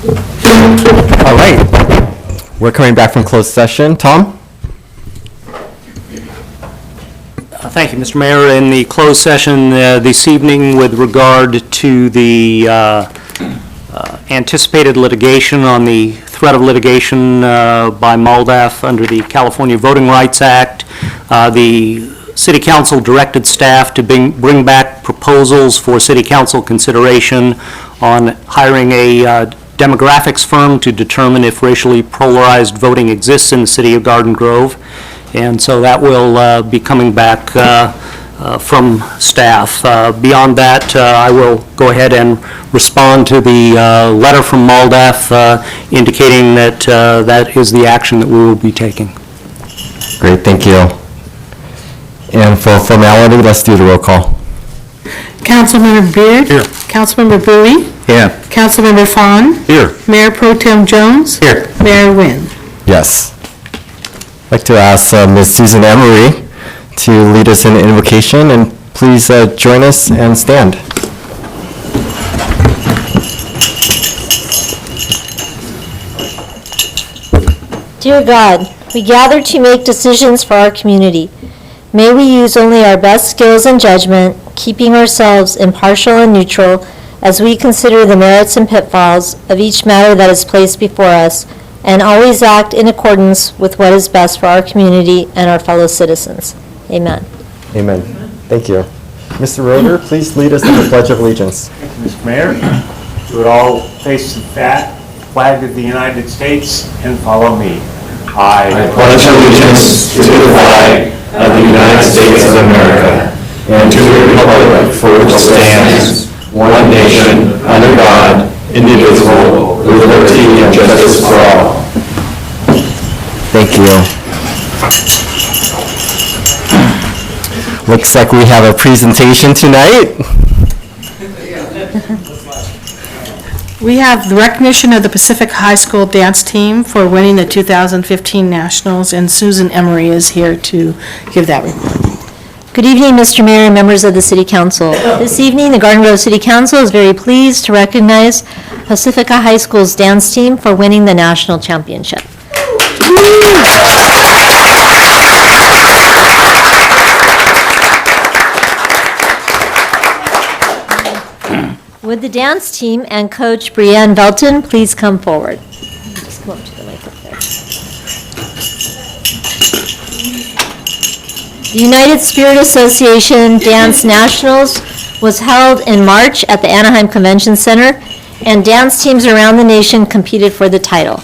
All right. We're coming back from closed session. Tom? Thank you, Mr. Mayor. In the closed session this evening with regard to the anticipated litigation on the threat of litigation by MALDAF under the California Voting Rights Act, the City Council directed staff to bring back proposals for City Council consideration on hiring a demographics firm to determine if racially polarized voting exists in the city of Garden Grove. And so that will be coming back from staff. Beyond that, I will go ahead and respond to the letter from MALDAF indicating that that is the action that we will be taking. Great, thank you. And for formality, let's do the roll call. Councilmember Beard. Here. Councilmember Bowie. Here. Councilmember Fawn. Here. Mayor Pro Tem Jones. Here. Mayor Nguyen. Yes. I'd like to ask Ms. Susan Emery to lead us in invocation, and please join us and stand. Dear God, we gather to make decisions for our community. May we use only our best skills and judgment, keeping ourselves impartial and neutral as we consider the merits and pitfalls of each matter that is placed before us, and always act in accordance with what is best for our community and our fellow citizens. Amen. Amen. Thank you. Mr. Roeder, please lead us in the Pledge of Allegiance. Thank you, Mr. Mayor. You would all face the flag of the United States and follow me. I pledge allegiance to the flag of the United States of America and to the republic for which it stands, one nation, under God, indivisible, with liberty and justice for all. Thank you. Looks like we have a presentation tonight. We have the recognition of the Pacific High School dance team for winning the 2015 Nationals, and Susan Emery is here to give that report. Good evening, Mr. Mayor and members of the City Council. This evening, the Garden Grove City Council is very pleased to recognize Pacifica High School's dance team for winning the national championship. Would the dance team and coach Brianne Belton please come forward? Just come up to the mic up there. The United Spirit Association Dance Nationals was held in March at the Anaheim Convention Center, and dance teams around the nation competed for the title.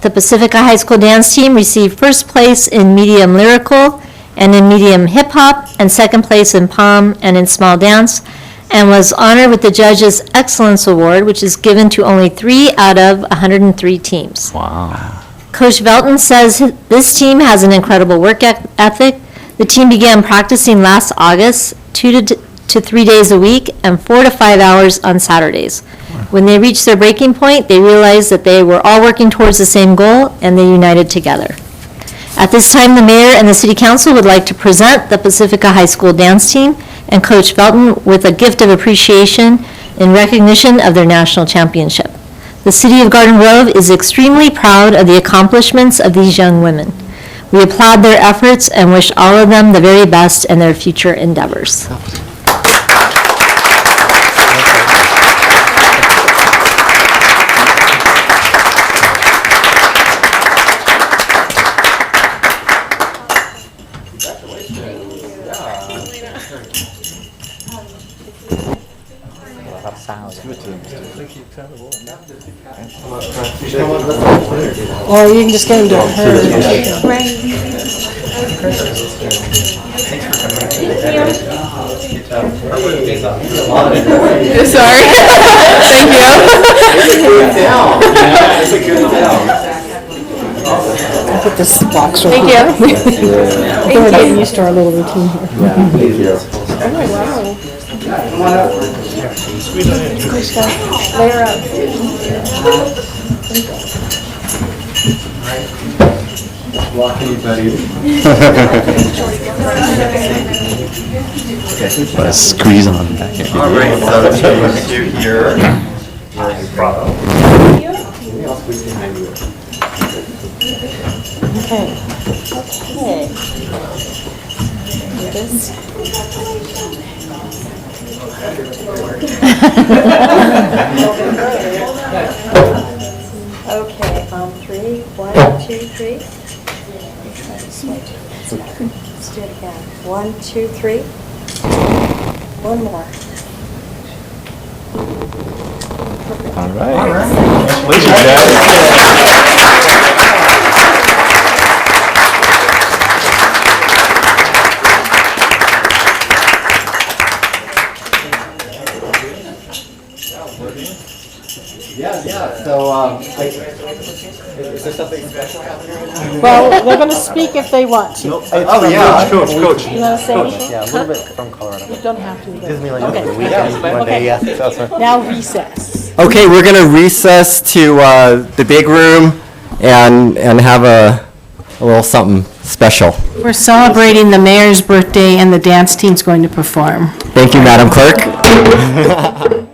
The Pacifica High School dance team received first place in medium lyrical and in medium hip hop, and second place in pom and in small dance, and was honored with the Judges' Excellence Award, which is given to only 3 out of 103 teams. Wow. Coach Belton says this team has an incredible work ethic. The team began practicing last August, 2 to 3 days a week and 4 to 5 hours on Saturdays. When they reached their breaking point, they realized that they were all working towards the same goal, and they united together. At this time, the mayor and the city council would like to present the Pacifica High School dance team and Coach Belton with a gift of appreciation in recognition of their national championship. The city of Garden Grove is extremely proud of the accomplishments of these young women. We applaud their efforts and wish all of them the very best in their future endeavors. Or you can just get into her. Sorry. Thank you. I'll put this box real quick. Thank you. We're getting used to our little routine here. Oh, wow. Layer up. Block anybody. Squeeze on back here. All right, so you here. Bravo. Okay. Okay. This. Okay, on three. One, two, three. Let's do it again. One, two, three. One more. All right. Yeah, so, is there something special happening? Well, they're going to speak if they want to. Oh, yeah. Coach. You want to say anything? Yeah, a little bit from Colorado. You don't have to. Disneyland Okay. over the weekend, one day, yeah. That's right. Now recess. Okay, we're gonna recess to the big room and have a little something special. We're celebrating the mayor's birthday and the dance team's going to perform. Thank you, Madam Clerk.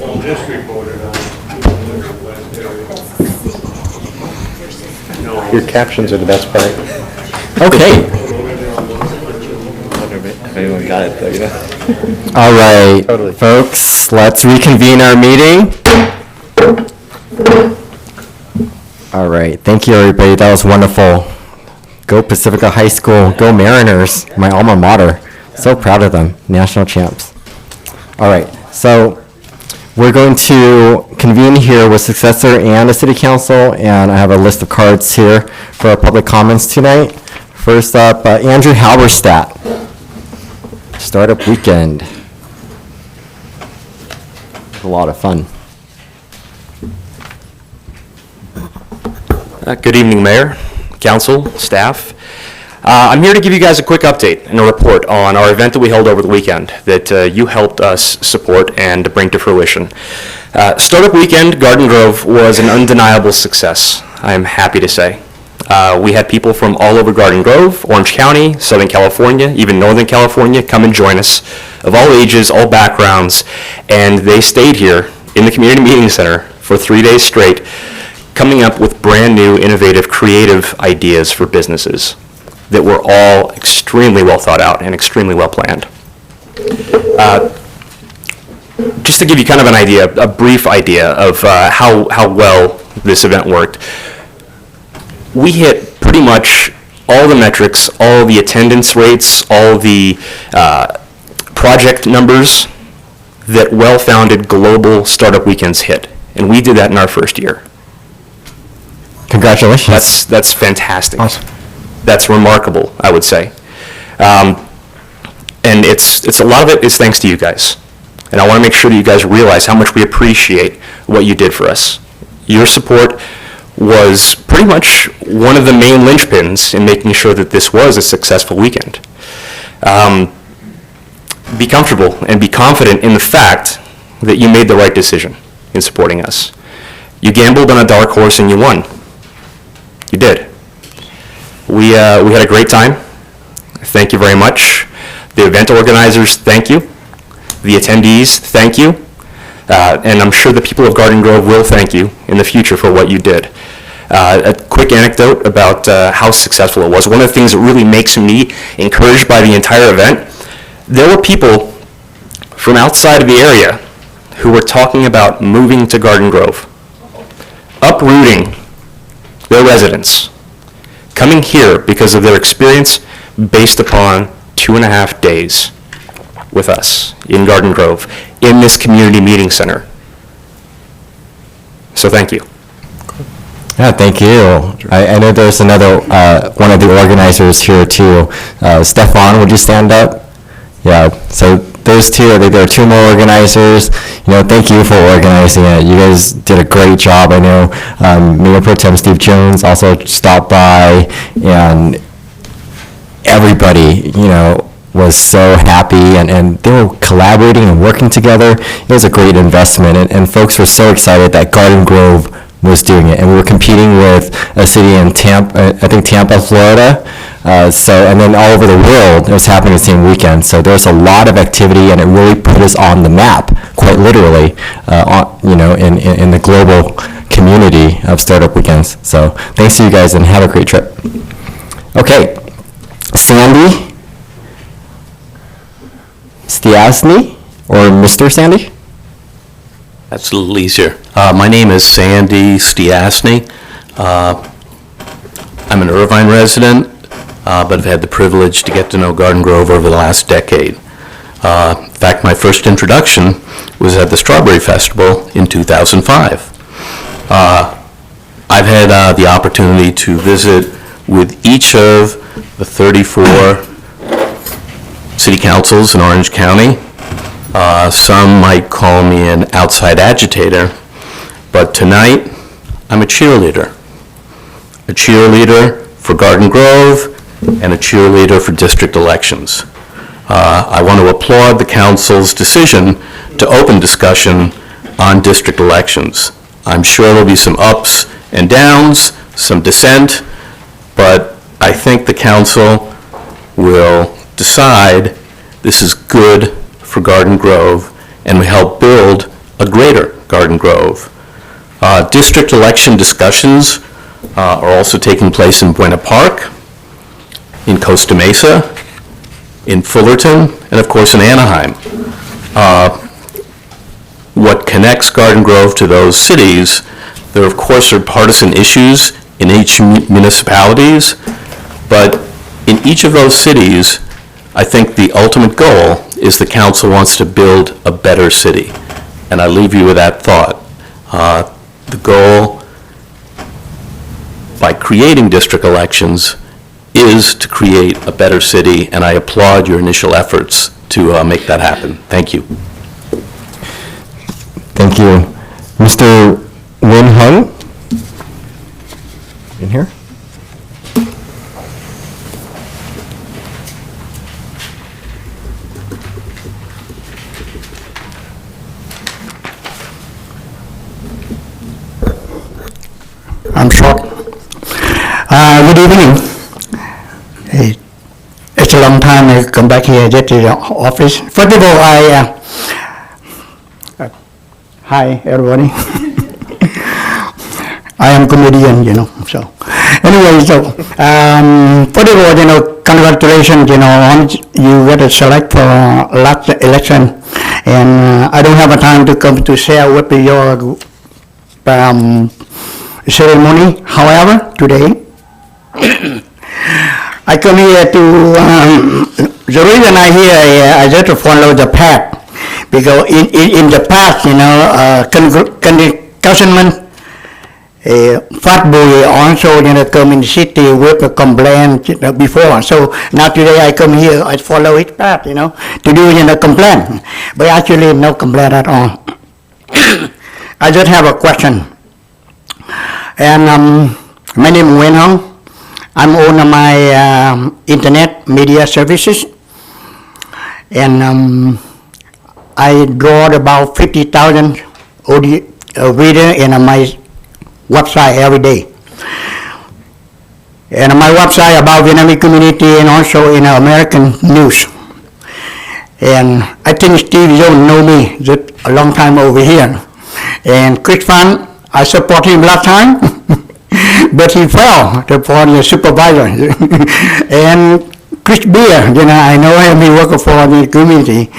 Well, district voted on it. Your captions are the best part. Okay. If anyone got it, though, you know? All right, Totally. folks, let's reconvene our meeting. All right, thank you, everybody. That was wonderful. Go Pacifica High School, go Mariners, my alma mater. So proud of them, national champs. All right, so we're going to convene here with Successor and the City Council, and I have a list of cards here for our public comments tonight. First up, Andrew Halberstadt, Startup Weekend. A lot of fun. Good evening, Mayor, Council, staff. I'm here to give you guys a quick update and a report on our event that we held over the weekend that you helped us support and bring to fruition. Startup Weekend Garden Grove was an undeniable success, I am happy to say. We had people from all over Garden Grove, Orange County, Southern California, even Northern California come and join us, of all ages, all backgrounds, and they stayed here in the Community Meeting Center for 3 days straight, coming up with brand new, innovative, creative ideas for businesses that were all extremely well thought out and extremely well planned. Just to give you kind of an idea, a brief idea of how well this event worked, we hit pretty much all the metrics, all the attendance rates, all the project numbers that well-founded global startup weekends hit. And we did that in our first year. Congratulations. That's fantastic. Awesome. That's remarkable, I would say. And it's a lot of it is thanks to you guys. And I want to make sure that you guys realize how much we appreciate what you did for us. Your support was pretty much one of the main linchpins in making sure that this was a successful weekend. Be comfortable and be confident in the fact that you made the right decision in supporting us. You gambled on a dark horse and you won. You did. We had a great time. Thank you very much. The event organizers, thank you. The attendees, thank you. And I'm sure the people of Garden Grove will thank you in the future for what you did. A quick anecdote about how successful it was. One of the things that really makes me encouraged by the entire event, there were people from outside of the area who were talking about moving to Garden Grove, uprooting their residence, coming here because of their experience based upon 2.5 days with us in Garden Grove, in this community meeting center. So thank you. Yeah, thank you. I know there's another, one of the organizers here too. Stefan, would you stand up? Yeah, so those two, I think there are two more organizers. You know, thank you for organizing it. You guys did a great job. I know Mayor Pro Tem Steve Jones also stopped by, and everybody, you know, was so happy, and they were collaborating and working together. It was a great investment, and folks were so excited that Garden Grove was doing it, and we were competing with a city in Tampa, I think Tampa, Florida. And then all over the world, it was happening the same weekend. So there's a lot of activity, and it really put us on the map, quite literally, in the global community of startup weekends. So thanks to you guys, and have a great trip. Okay, Sandy Stiasny, or Mr. Sandy? That's a little easier. My name is Sandy Stiasny. I'm an Irvine resident, but I've had the privilege to get to know Garden Grove over the last decade. In fact, my first introduction was at the Strawberry Festival in 2005. I've had the opportunity to visit with each of the 34 city councils in Orange County. Some might call me an outside agitator, but tonight I'm a cheerleader. A cheerleader for Garden Grove and a cheerleader for district elections. I want to applaud the council's decision to open discussion on district elections. I'm sure there'll be some ups and downs, some dissent, but I think the council will decide this is good for Garden Grove and we help build a greater Garden Grove. District election discussions are also taking place in Buena Park, in Costa Mesa, in Fullerton, and of course in Anaheim. What connects Garden Grove to those cities, there of course are partisan issues in each municipalities, but in each of those cities, I think the ultimate goal is the council wants to build a better city. And I leave you with that thought. The goal, by creating district elections, is to create a better city, and I applaud your initial efforts to make that happen. Thank you. Thank you. Mr. Win Hung? In here? I'm short. Good evening. Hey, it's a long time I come back here to the office. First of all, hi everybody. I am comedian, so. Anyway, so, first of all, congratulations, on you got select for last election. And I don't have a time to come to share with your ceremony. However, today, I come here to, the reason I just follow the path, because in the past, Councilman Fat Boy also, come in the city with a complaint before. So now today I come here, I follow his path, to do, complaint. But actually no complaint at all. I just have a question. And my name is Wen Hong. I'm owner my internet media services. And I draw about 50,000 reader in my website every day. And my website about Vietnamese community and also in American news. And I think Steve Jones know me just a long time over here. And Chris Fan, I support him last time, but he fell for the supervisor. And Chris Beer, I know him, he works for the community.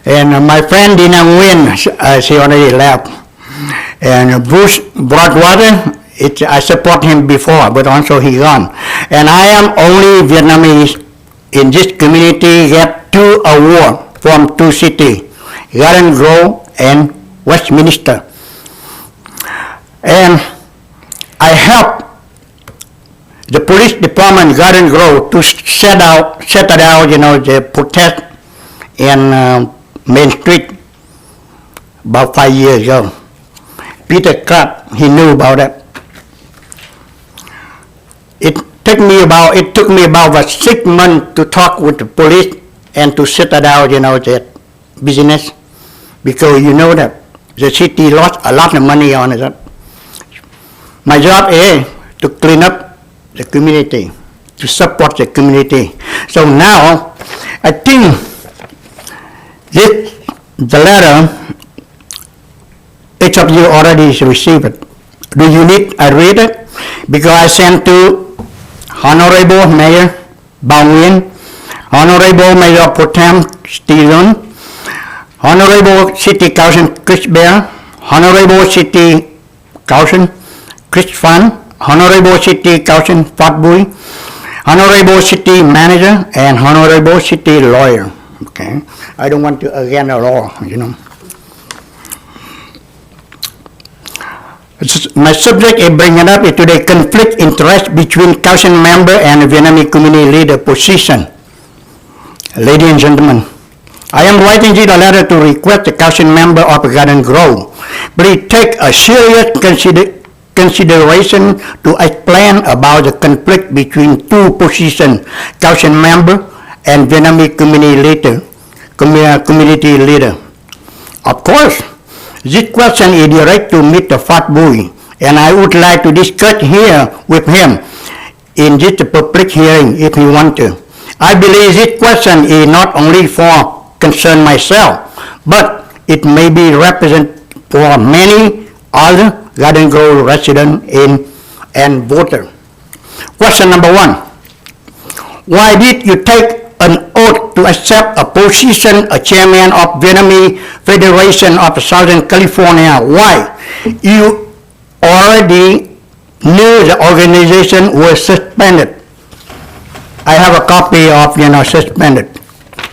And my friend Dina Nguyen, she already left. And Bruce Broadwater, I support him before, but also he gone. And I am only Vietnamese in this community get 2 awards from 2 cities, Garden Grove and Westminster. And I help the police department Garden Grove to set out, the protest in Main Street about 5 years ago. Peter Clark, he knew about it. It took me about 6 months to talk with the police and to set it out, that business, because that the city lost a lot of money on it. My job is to clean up the community, to support the community. So now, I think the letter, each of you already received it. Do you need I read it? Because I sent to Honorable Mayor Bao Nguyen, Honorable Mayor Pro Tem Stephen, Honorable City Council Chris Bear, Honorable City Council Chris Fan, Honorable City Council Fat Bui, Honorable City Manager, and Honorable City Lawyer. Okay, I don't want to again at all, My subject is bringing up today conflict interest between council member and Vietnamese community leader position. Ladies and gentlemen, I am writing this letter to request the council member of Garden Grove please take a serious consideration to explain about the conflict between 2 positions, council member and Vietnamese community leader. Of course, this question is direct to Mr. Fat Bui, and I would like to discuss here with him in this public hearing if he wants to. I believe this question is not only for concern myself, but it may be for many other Garden Grove residents and voters. Question number 1. Why did you take an oath to accept a position as chairman of Vietnamese Federation of Southern California? Why? You already knew the organization was suspended. I have a copy of, suspended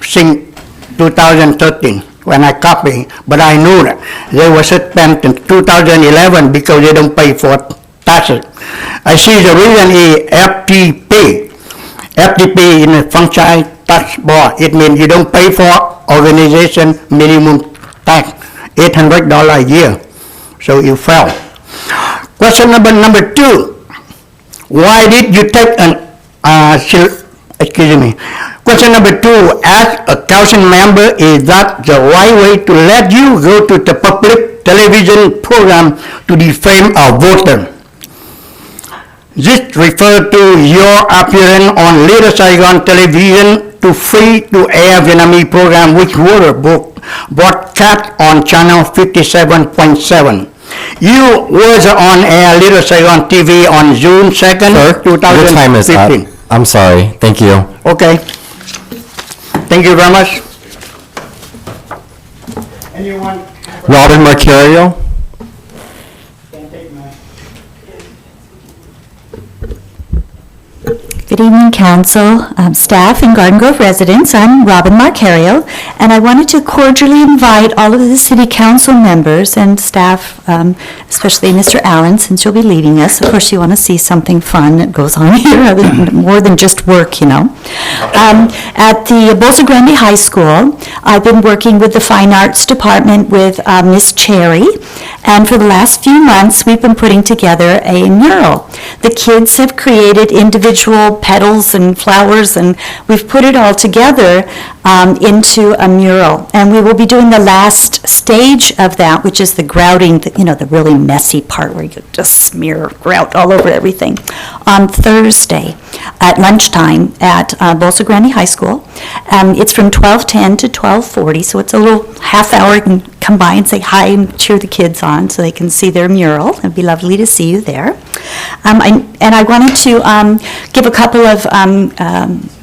since 2013 when I copy, but I knew that they were suspended in 2011 because they don't pay for taxes. I see the reason is FTP. FTP in the franchise tax board. It means you don't pay for organization minimum tax, $800 a year. So you fail. Question number 2. Why did you take excuse me. Question number 2. As a council member, is that the right way to let you go to the public television program to defame a voter? This refers to your appearance on Little Saigon television to free-to-air Vietnamese program which were broadcast on channel 57.7. You was on air Little Saigon TV on June 2nd, Sir, 2015. your time is up. I'm sorry. Thank you. Okay. Thank you very much. Anyone? Robin Marcario? Good evening, Council, staff, and Garden Grove residents. I'm Robin Marcario, and I wanted to cordially invite all of the City Council members and staff, especially Mr. Allen, since you'll be leaving us. Of course, you want to see something fun that goes on here, more than just work, At the Bolsa Grande High School, I've been working with the Fine Arts Department with Miss Cherry, and for the last few months, we've been putting together a mural. The kids have created individual petals and flowers, and we've put it all together into a mural. And we will be doing the last stage of that, which is the grouting, the really messy part where you just smear grout all over everything, on Thursday at lunchtime at Bolsa Grande High School. It's from 12:10 to 12:40, so it's a little half hour. You can come by and say hi and cheer the kids on so they can see their mural. It'd be lovely to see you there. And I wanted to give a couple of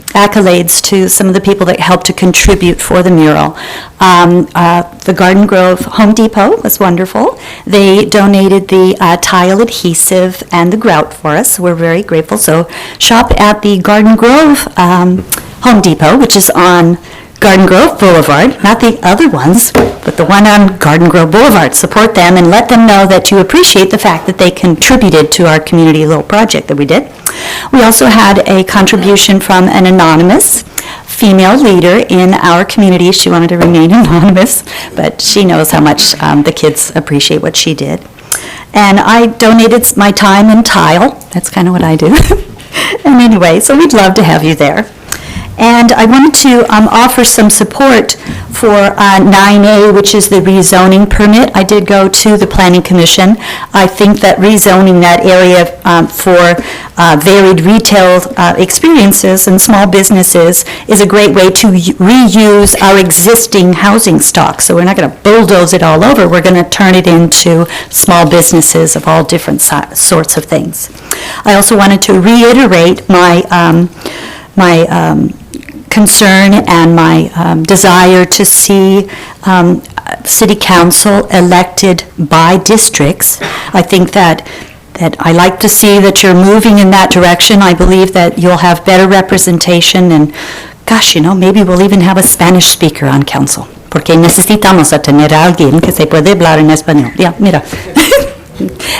accolades to some of the people that helped to contribute for the mural. The Garden Grove Home Depot was wonderful. They donated the tile adhesive and the grout for us, so we're very grateful. So shop at the Garden Grove Home Depot, which is on Garden Grove Boulevard, not the other ones, but the one on Garden Grove Boulevard. Support them and let them know that you appreciate the fact that they contributed to our community little project that we did. We also had a contribution from an anonymous female leader in our community. She wanted to remain anonymous, but she knows how much the kids appreciate what she did. And I donated my time in tile. That's kind of what I do. And anyway, so we'd love to have you there. And I wanted to offer some support for 9A, which is the rezoning permit. I did go to the Planning Commission. I think that rezoning that area for varied retail experiences and small businesses is a great way to reuse our existing housing stock. So we're not going to bulldoze it all over. We're going to turn it into small businesses of all different sorts of things. I also wanted to reiterate my concern and my desire to see city council elected by districts. I think that I like to see that you're moving in that direction. I believe that you'll have better representation, and gosh, maybe we'll even have a Spanish speaker on council, porque necesitamos a tener a alguien que se puede hablar en español. Yeah, mira.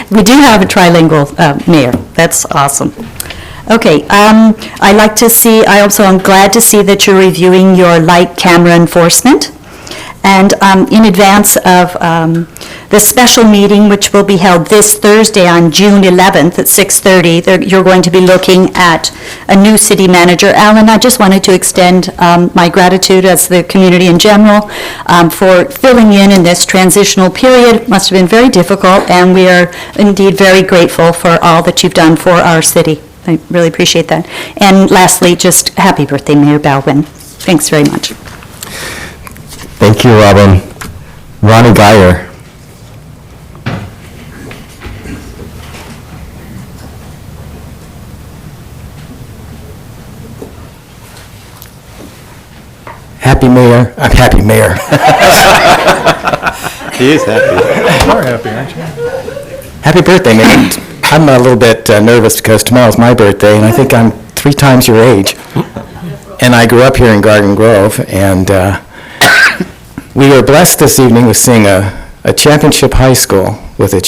We do have a trilingual mayor. That's awesome. Okay, I'm glad to see that you're reviewing your light camera enforcement. And in advance of the special meeting, which will be held this Thursday on June 11th at 6:30, you're going to be looking at a new city manager. Alan, I just wanted to extend my gratitude as the community in general for filling in this transitional period. It must have been very difficult, and we are indeed very grateful for all that you've done for our city. I really appreciate that. And lastly, just happy birthday, Mayor Baldwin. Thanks very much. Thank you, Robin. Ronnie Geyer. happy mayor, I'm happy mayor. He is happy. You're happy, aren't you? Happy birthday, Mayor. I'm a little bit nervous because tomorrow's my birthday, and I think I'm 3 times your age. And I grew up here in Garden Grove, and we were blessed this evening with seeing a championship high school with a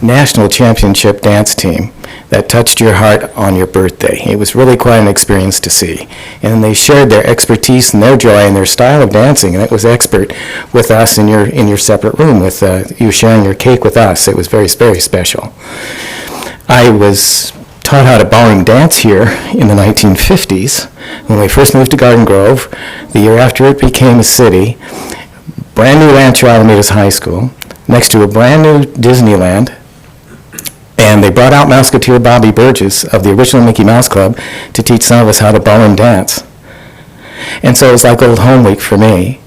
national championship dance team that touched your heart on your birthday. It was really quite an experience to see. And they shared their expertise and their joy and their style of dancing, and it was expert with us in your separate room, with you sharing your cake with us. It was very, very special. I was taught how to ballroom dance here in the 1950s when we first moved to Garden Grove. The year after it became a city, brand new Rancho Alameda's High School, next to a brand new Disneyland, and they brought out Mouseketeer Bobby Burgess of the original Mickey Mouse Club to teach some of us how to ballroom dance. And so it was like old home week for me.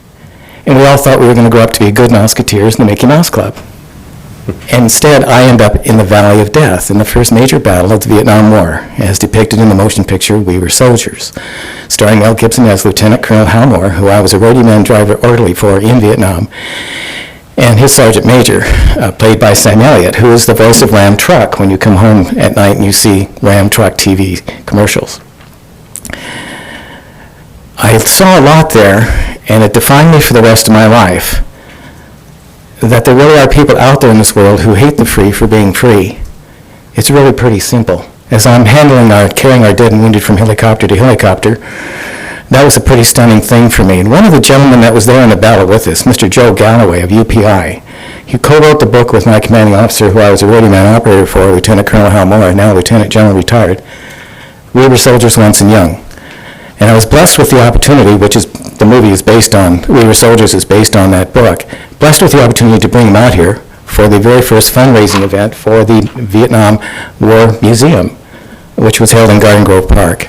And we all thought we were going to grow up to be good Mouseketeers in the Mickey Mouse Club. And instead, I end up in the Valley of Death in the first major battle of the Vietnam War, as depicted in the motion picture We Were Soldiers, starring Mel Gibson as Lieutenant Colonel Hal Moore, who I was a roadie driver orderly for in Vietnam, and his Sergeant Major, played by Sam Elliott, who is the voice of Ram Truck when you come home at night and you see Ram Truck TV commercials. I saw a lot there, and it defined me for the rest of my life, that there really are people out there in this world who hate the free for being free. It's really pretty simple. As I'm carrying our dead and wounded from helicopter to helicopter, that was a pretty stunning thing for me. And one of the gentlemen that was there in the battle with us, Mr. Joe Galloway of UPI, he co-wrote the book with my commanding officer, who I was a roadie man operator for, Lieutenant Colonel Hal Moore, now Lieutenant General retired. We Were Soldiers Once and Young. And I was blessed with the opportunity, which is the movie is based on, We Were Soldiers is based on that book, blessed with the opportunity to bring him out here for the very first fundraising event for the Vietnam War Museum, which was held in Garden Grove Park.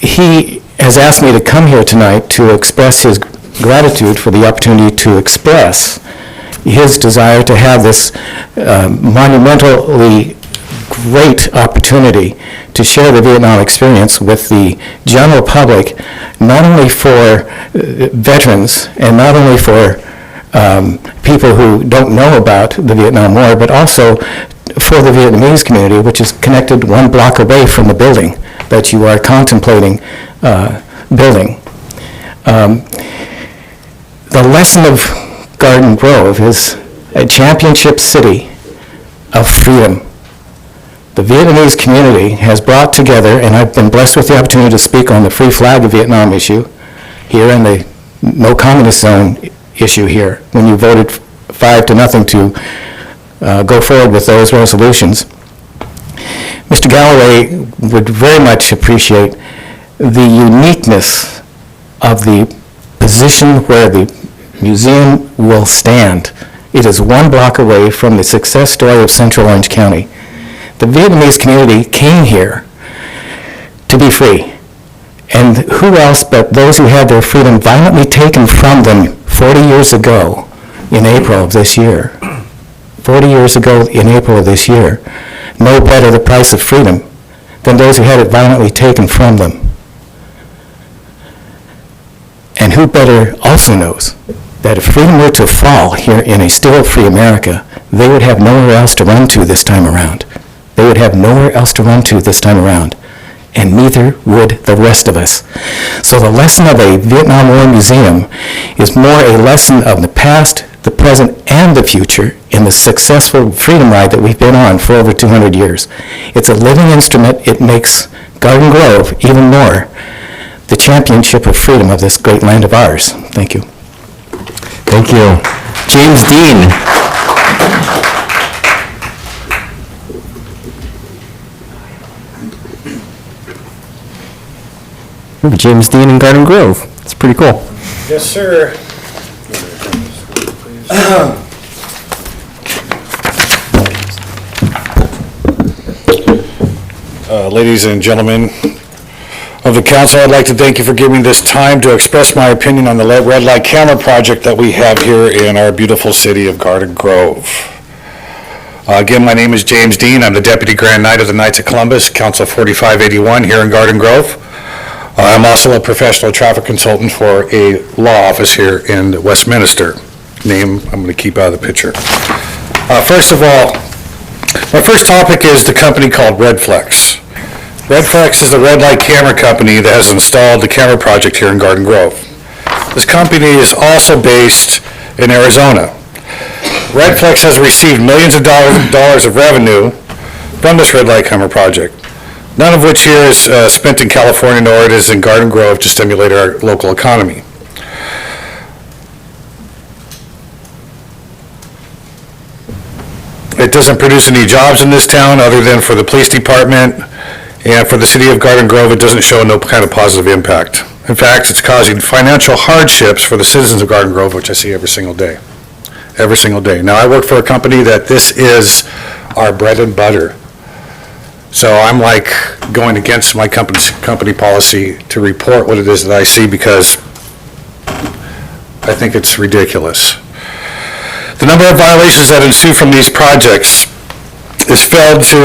He has asked me to come here tonight to express his gratitude for the opportunity to express his desire to have this monumentally great opportunity to share the Vietnam experience with the general public, not only for veterans and not only for people who don't know about the Vietnam War, but also for the Vietnamese community, which is connected 1 block away from the building that you are contemplating building. The lesson of Garden Grove is a championship city of freedom. The Vietnamese community has brought together, and I've been blessed with the opportunity to speak on the Free Flag of Vietnam issue here and the No Communist Zone issue here, when you voted 5-0 to go forward with those resolutions. Mr. Galloway would very much appreciate the uniqueness of the position where the museum will stand. It is 1 block away from the success story of Central Orange County. The Vietnamese community came here to be free. And who else but those who had their freedom violently taken from them 40 years ago in April of this year. 40 years ago in April of this year, know better the price of freedom than those who had it violently taken from them. And who better also knows that if freedom were to fall here in a still free America, they would have nowhere else to run to this time around. They would have nowhere else to run to this time around, and neither would the rest of us. So the lesson of a Vietnam War museum is more a lesson of the past, the present, and the future in the successful freedom ride that we've been on for over 200 years. It's a living instrument. It makes Garden Grove even more the championship of freedom of this great land of ours. Thank you. Thank you. James Dean. James Dean in Garden Grove. It's pretty cool. Yes, sir. Ladies and gentlemen of the council, I'd like to thank you for giving me this time to express my opinion on the red light camera project that we have here in our beautiful city of Garden Grove. Again, my name is James Dean. I'm the Deputy Grand Knight of the Knights of Columbus, Council 4581 here in Garden Grove. I'm also a professional traffic consultant for a law office here in Westminster. Name I'm going to keep out of the picture. First of all, my first topic is the company called Redflex. Redflex is the red light camera company that has installed the camera project here in Garden Grove. This company is also based in Arizona. Redflex has received millions of dollars of revenue from this red light camera project, none of which here is spent in California, nor it is in Garden Grove to stimulate our local economy. It doesn't produce any jobs in this town other than for the police department, and for the city of Garden Grove, it doesn't show no kind of positive impact. In fact, it's causing financial hardships for the citizens of Garden Grove, which I see every single day. Every single day. Now, I work for a company that this is our bread and butter. So I'm like going against my company policy to report what it is that I see because I think it's ridiculous. The number of violations that ensue from these projects is failed to,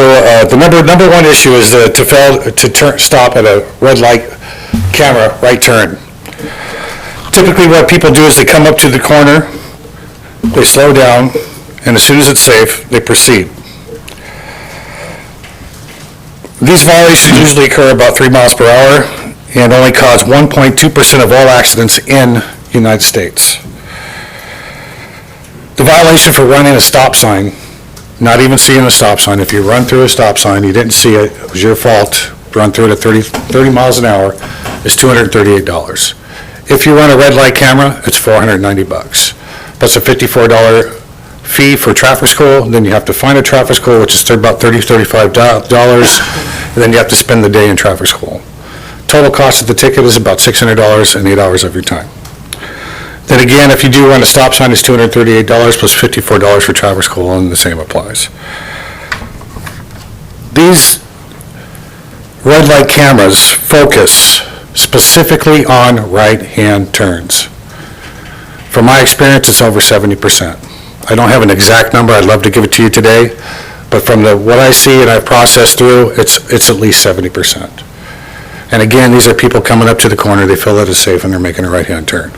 the number one issue is to fail to stop at a red light camera right turn. Typically what people do is they come up to the corner, they slow down, and as soon as it's safe, they proceed. These violations usually occur about 3 miles per hour and only cause 1.2% of all accidents in the United States. The violation for running a stop sign, not even seeing a stop sign, if you run through a stop sign, you didn't see it, it was your fault, run through it at 30 miles an hour, is $238. If you run a red light camera, it's $490. That's a $54 fee for traffic school, then you have to find a traffic school, which is about $35, and then you have to spend the day in traffic school. Total cost of the ticket is about $600 and 8 hours of your time. Then again, if you do run a stop sign, it's $238 plus $54 for traffic school, and the same applies. These red light cameras focus specifically on right-hand turns. From my experience, it's over 70%. I don't have an exact number, I'd love to give it to you today, but from what I see and I've processed through, it's at least 70%. And again, these are people coming up to the corner, they feel that it's safe, and they're making a right-hand turn.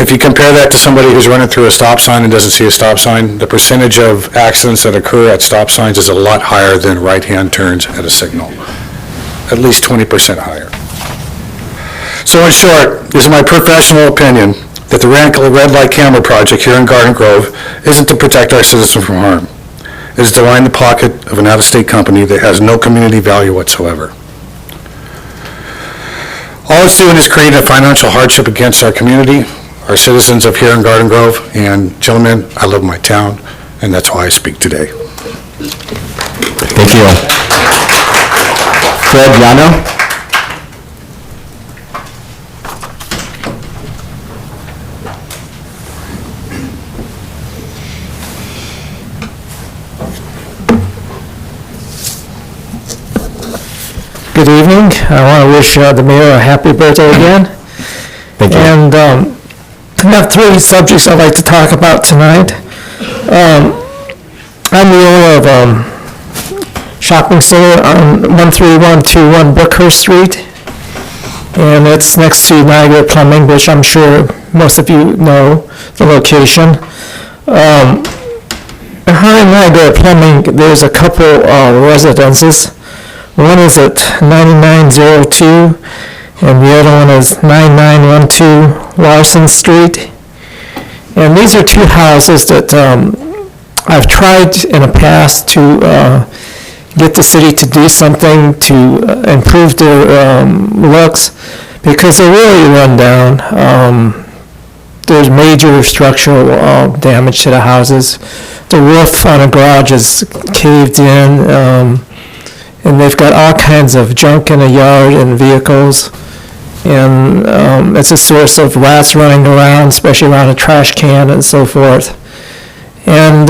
If you compare that to somebody who's running through a stop sign and doesn't see a stop sign, the percentage of accidents that occur at stop signs is a lot higher than right-hand turns at a signal. At least 20% higher. So in short, this is my professional opinion that the red light camera project here in Garden Grove isn't to protect our citizens from harm. It is to line the pocket of an out-of-state company that has no community value whatsoever. All it's doing is creating a financial hardship against our community, our citizens of here in Garden Grove, and gentlemen, I love my town, and that's why I speak today. Thank you. Fred Yano? Good evening. I want to wish the mayor a happy birthday again. Thank you. And I have 3 subjects I'd like to talk about tonight. I'm the owner of a shopping center on 13121 Brookhurst Street, and it's next to Niagara Plumbing, which I'm sure most of you know the location. Behind Niagara Plumbing, there's a couple residences. One is at 9902, and the other one is 9912 Larson Street. And these are 2 houses that I've tried in the past to get the city to do something to improve their looks, because they're really run down. There's major structural damage to the houses. The roof on a garage is caved in. And they've got all kinds of junk in the yard and vehicles. And it's a source of rats running around, especially around a trash can and so forth. And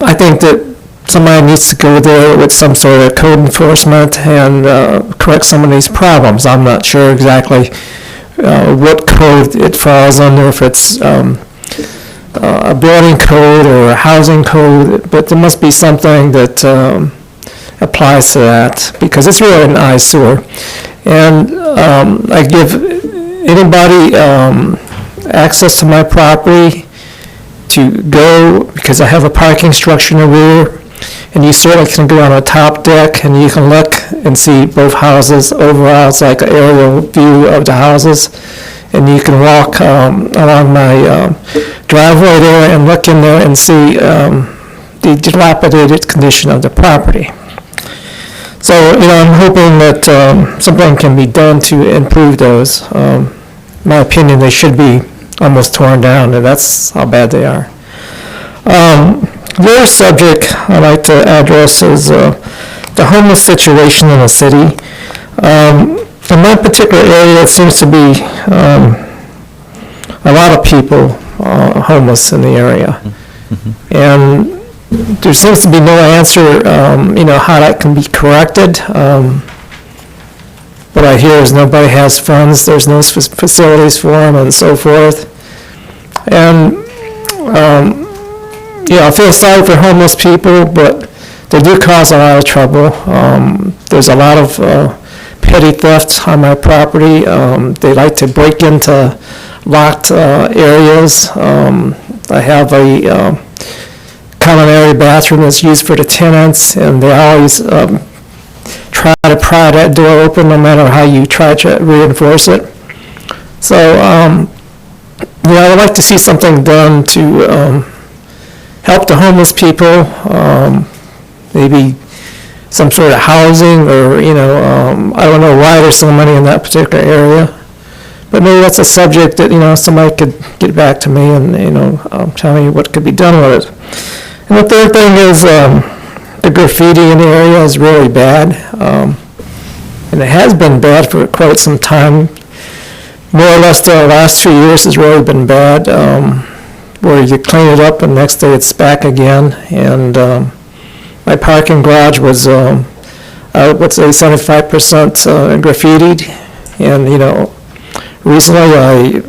I think that somebody needs to go there with some sort of code enforcement and correct some of these problems. I'm not sure exactly what code it falls under, if it's a building code or a housing code, but there must be something that applies to that, because it's really an eyesore. And I give anybody access to my property to go, because I have a parking structure in the rear, and you certainly can go on a top deck, and you can look and see both houses overall. It's like an aerial view of the houses, and you can walk along my driveway there and look in there and see the dilapidated condition of the property. So, I'm hoping that something can be done to improve those. In my opinion, they should be almost torn down, and that's how bad they are. The other subject I'd like to address is the homeless situation in the city. In my particular area, it seems to be a lot of people homeless in the area. And there seems to be no answer, how that can be corrected. What I hear is nobody has funds, there's no facilities for them, and so forth. And, I feel sorry for homeless people, but they do cause a lot of trouble. There's a lot of petty thefts on my property. They like to break into locked areas. I have a common area bathroom that's used for the tenants, and they always try to pry that door open no matter how you try to reinforce it. So, I would like to see something done to help the homeless people, maybe some sort of housing, or, I don't know why there's so many in that particular area. But maybe that's a subject that, somebody could get back to me and, tell me what could be done with it. And the third thing is the graffiti in the area is really bad. And it has been bad for quite some time. More or less the last 2 years has really been bad, where you clean it up and next day it's back again. And my parking garage was, I would say 75% graffitied. And, recently I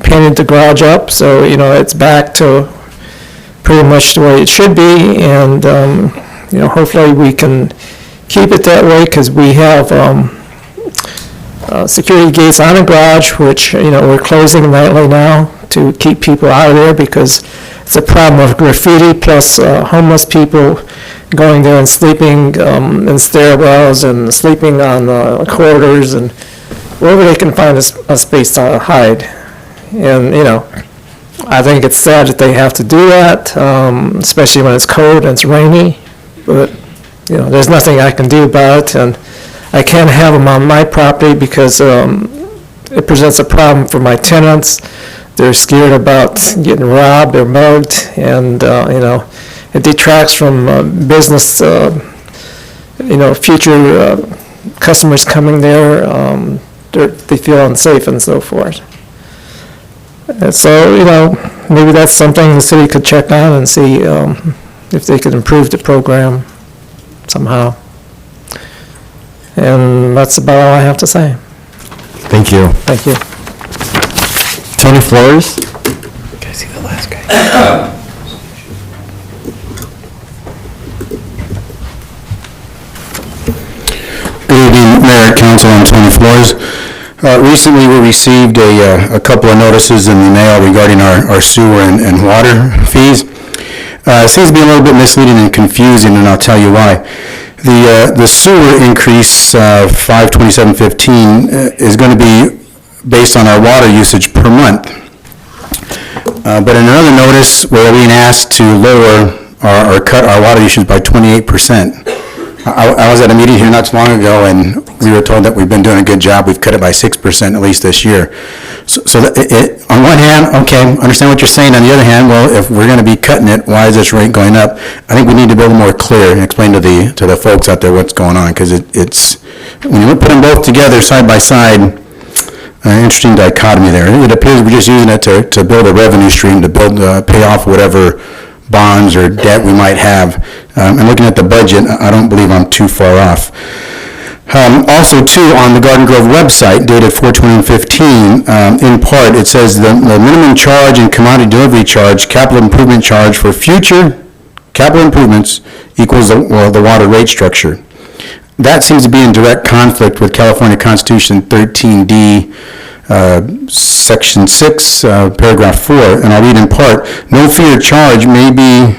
painted the garage up, so, it's back to pretty much the way it should be. And, hopefully we can keep it that way, because we have security gates on the garage, which, we're closing nightly now to keep people out of there, because it's a problem of graffiti plus homeless people going there and sleeping in stairwells and sleeping on corridors and wherever they can find a space to hide. And, I think it's sad that they have to do that, especially when it's cold and it's rainy. But, there's nothing I can do about it, and I can't have them on my property because it presents a problem for my tenants. They're scared about getting robbed or mugged, and, it detracts from business, future customers coming there. They feel unsafe and so forth. And so, maybe that's something the city could check on and see if they could improve the program somehow. And that's about all I have to say. Thank you. Thank you. Tony Flores? Can I see the last guy? Good evening, Mayor, Council, I'm Tony Flores. Recently, we received a couple of notices in the mail regarding our sewer and water fees. It seems to be a little bit misleading and confusing, and I'll tell you why. The sewer increase, 527.15, is going to be based on our water usage per month. But in another notice, we're being asked to lower or cut our water usage by 28%. I was at a meeting here not too long ago, and we were told that we've been doing a good job. We've cut it by 6% at least this year. So on one hand, okay, understand what you're saying. On the other hand, well, if we're going to be cutting it, why is this rate going up? I think we need to be a little more clear and explain to the folks out there what's going on, because it's when you put them both together side by side, an interesting dichotomy there. It appears we're just using it to build a revenue stream, to pay off whatever bonds or debt we might have. And looking at the budget, I don't believe I'm too far off. Also, too, on the Garden Grove website, dated 4/20/15, in part, it says the minimum charge and commodity delivery charge, capital improvement charge for future capital improvements equals the water rate structure. that seems to be in direct conflict with California Constitution 13D, Section 6, Paragraph 4, and I'll read in part, no fee or charge may be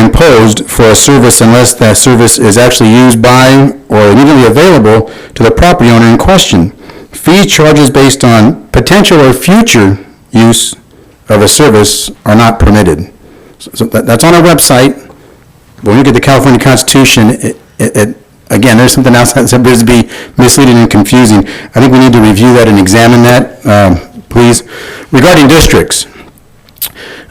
imposed for a service unless that service is actually used by or immediately available to the property owner in question. Fee charges based on potential or future use of a service are not permitted. So that's on our website. When you get the California Constitution, again, there's something else that appears to be misleading and confusing. I think we need to review that and examine that, please. Regarding districts,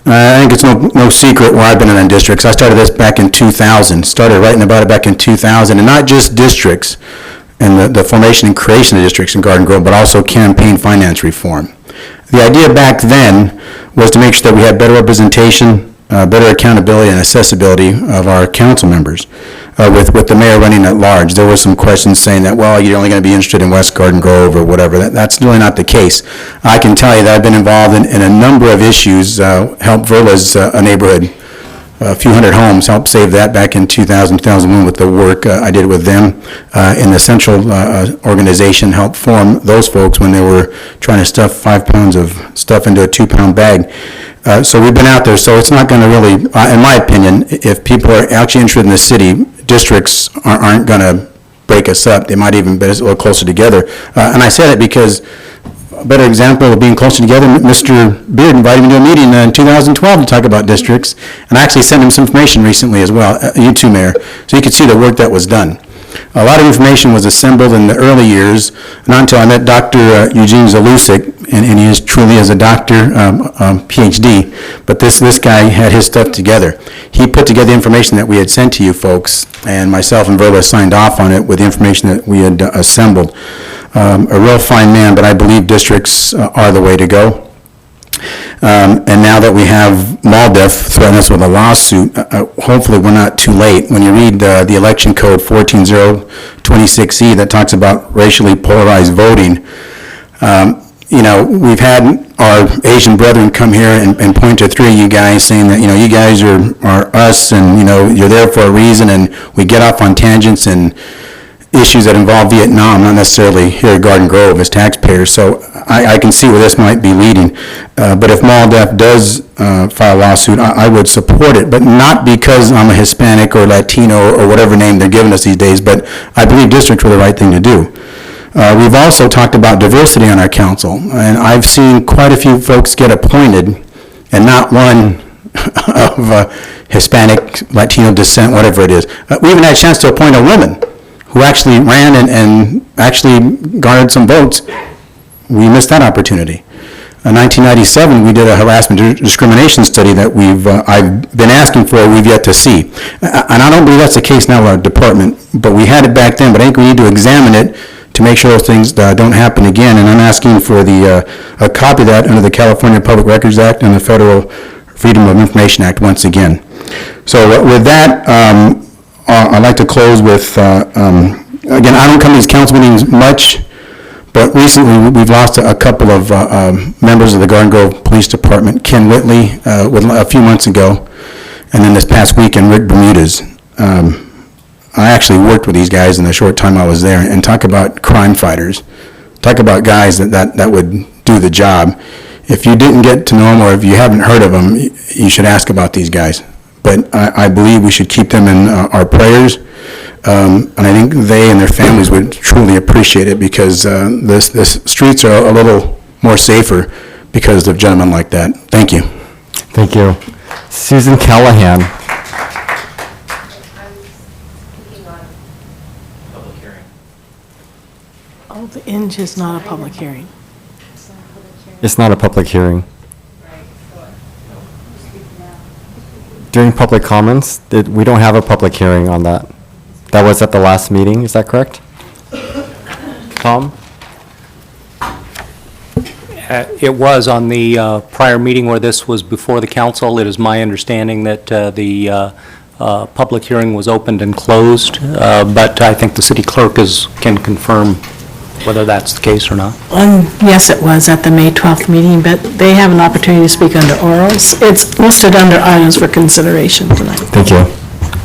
I think it's no secret where I've been in districts. I started this back in 2000, started writing about it back in 2000, and not just districts and the formation and creation of districts in Garden Grove, but also campaign finance reform. The idea back then was to make sure that we had better representation, better accountability and accessibility of our council members. With the mayor running at large, there were some questions saying that, well, you're only going to be interested in West Garden Grove or whatever. That's really not the case. I can tell you that I've been involved in a number of issues, helped Verla's a neighborhood, a few hundred homes, helped save that back in 2001 with the work I did with them. In the central organization, helped form those folks when they were trying to stuff 5 pounds of stuff into a 2-pound bag. So we've been out there, so it's not going to really, in my opinion, if people are actually interested in the city, districts aren't going to break us up. They might even be a little closer together. And I say that because a better example of being closer together, Mr. Beard invited me to a meeting in 2012 to talk about districts, and I actually sent him some information recently as well, you too, Mayor, so you could see the work that was done. A lot of information was assembled in the early years, not until I met Dr. Eugene Zalusik, and he is truly as a doctor, PhD, but this guy had his stuff together. He put together the information that we had sent to you folks, and myself and Verla signed off on it with the information that we had assembled. A real fine man, but I believe districts are the way to go. And now that we have MALDEF threatening us with a lawsuit, hopefully we're not too late. When you read the election code 14026E that talks about racially polarized voting, we've had our Asian brethren come here and point to 3 of you guys saying that, you guys are us and, you're there for a reason, and we get off on tangents and issues that involve Vietnam, not necessarily here at Garden Grove as taxpayers. So I can see where this might be leading. But if MALDEF does file a lawsuit, I would support it, but not because I'm a Hispanic or Latino or whatever name they're giving us these days, but I believe districts were the right thing to do. We've also talked about diversity on our council, and I've seen quite a few folks get appointed, and not one of Hispanic, Latino descent, whatever it is. We even had a chance to appoint a woman who actually ran and actually garnered some votes. We missed that opportunity. In 1997, we did a harassment discrimination study that I've been asking for, we've yet to see. And I don't believe that's the case now with our department, but we had it back then, but I think we need to examine it to make sure those things don't happen again. And I'm asking for a copy of that under the California Public Records Act and the Federal Freedom of Information Act once again. So with that, I'd like to close with, again, I don't come to these council meetings much, but recently we've lost a couple of members of the Garden Grove Police Department. Ken Whitley, a few months ago, and then this past weekend, Rick Bermudez. I actually worked with these guys in the short time I was there, and talk about crime fighters. Talk about guys that would do the job. If you didn't get to know them, or if you haven't heard of them, you should ask about these guys. But I believe we should keep them in our prayers, and I think they and their families would truly appreciate it, because the streets are a little more safer because of gentlemen like that. Thank you. Thank you. Susan Callahan. Oh, the Inge is not a public hearing. It's not a public hearing. During public comments, we don't have a public hearing on that. That was at the last meeting, is that correct? Tom? It was on the prior meeting where this was before the council. It is my understanding that the public hearing was opened and closed, but I think the city clerk can confirm whether that's the case or not. Yes, it was at the May 12th meeting, but they have an opportunity to speak under orals. It's listed under items for consideration tonight. Thank you.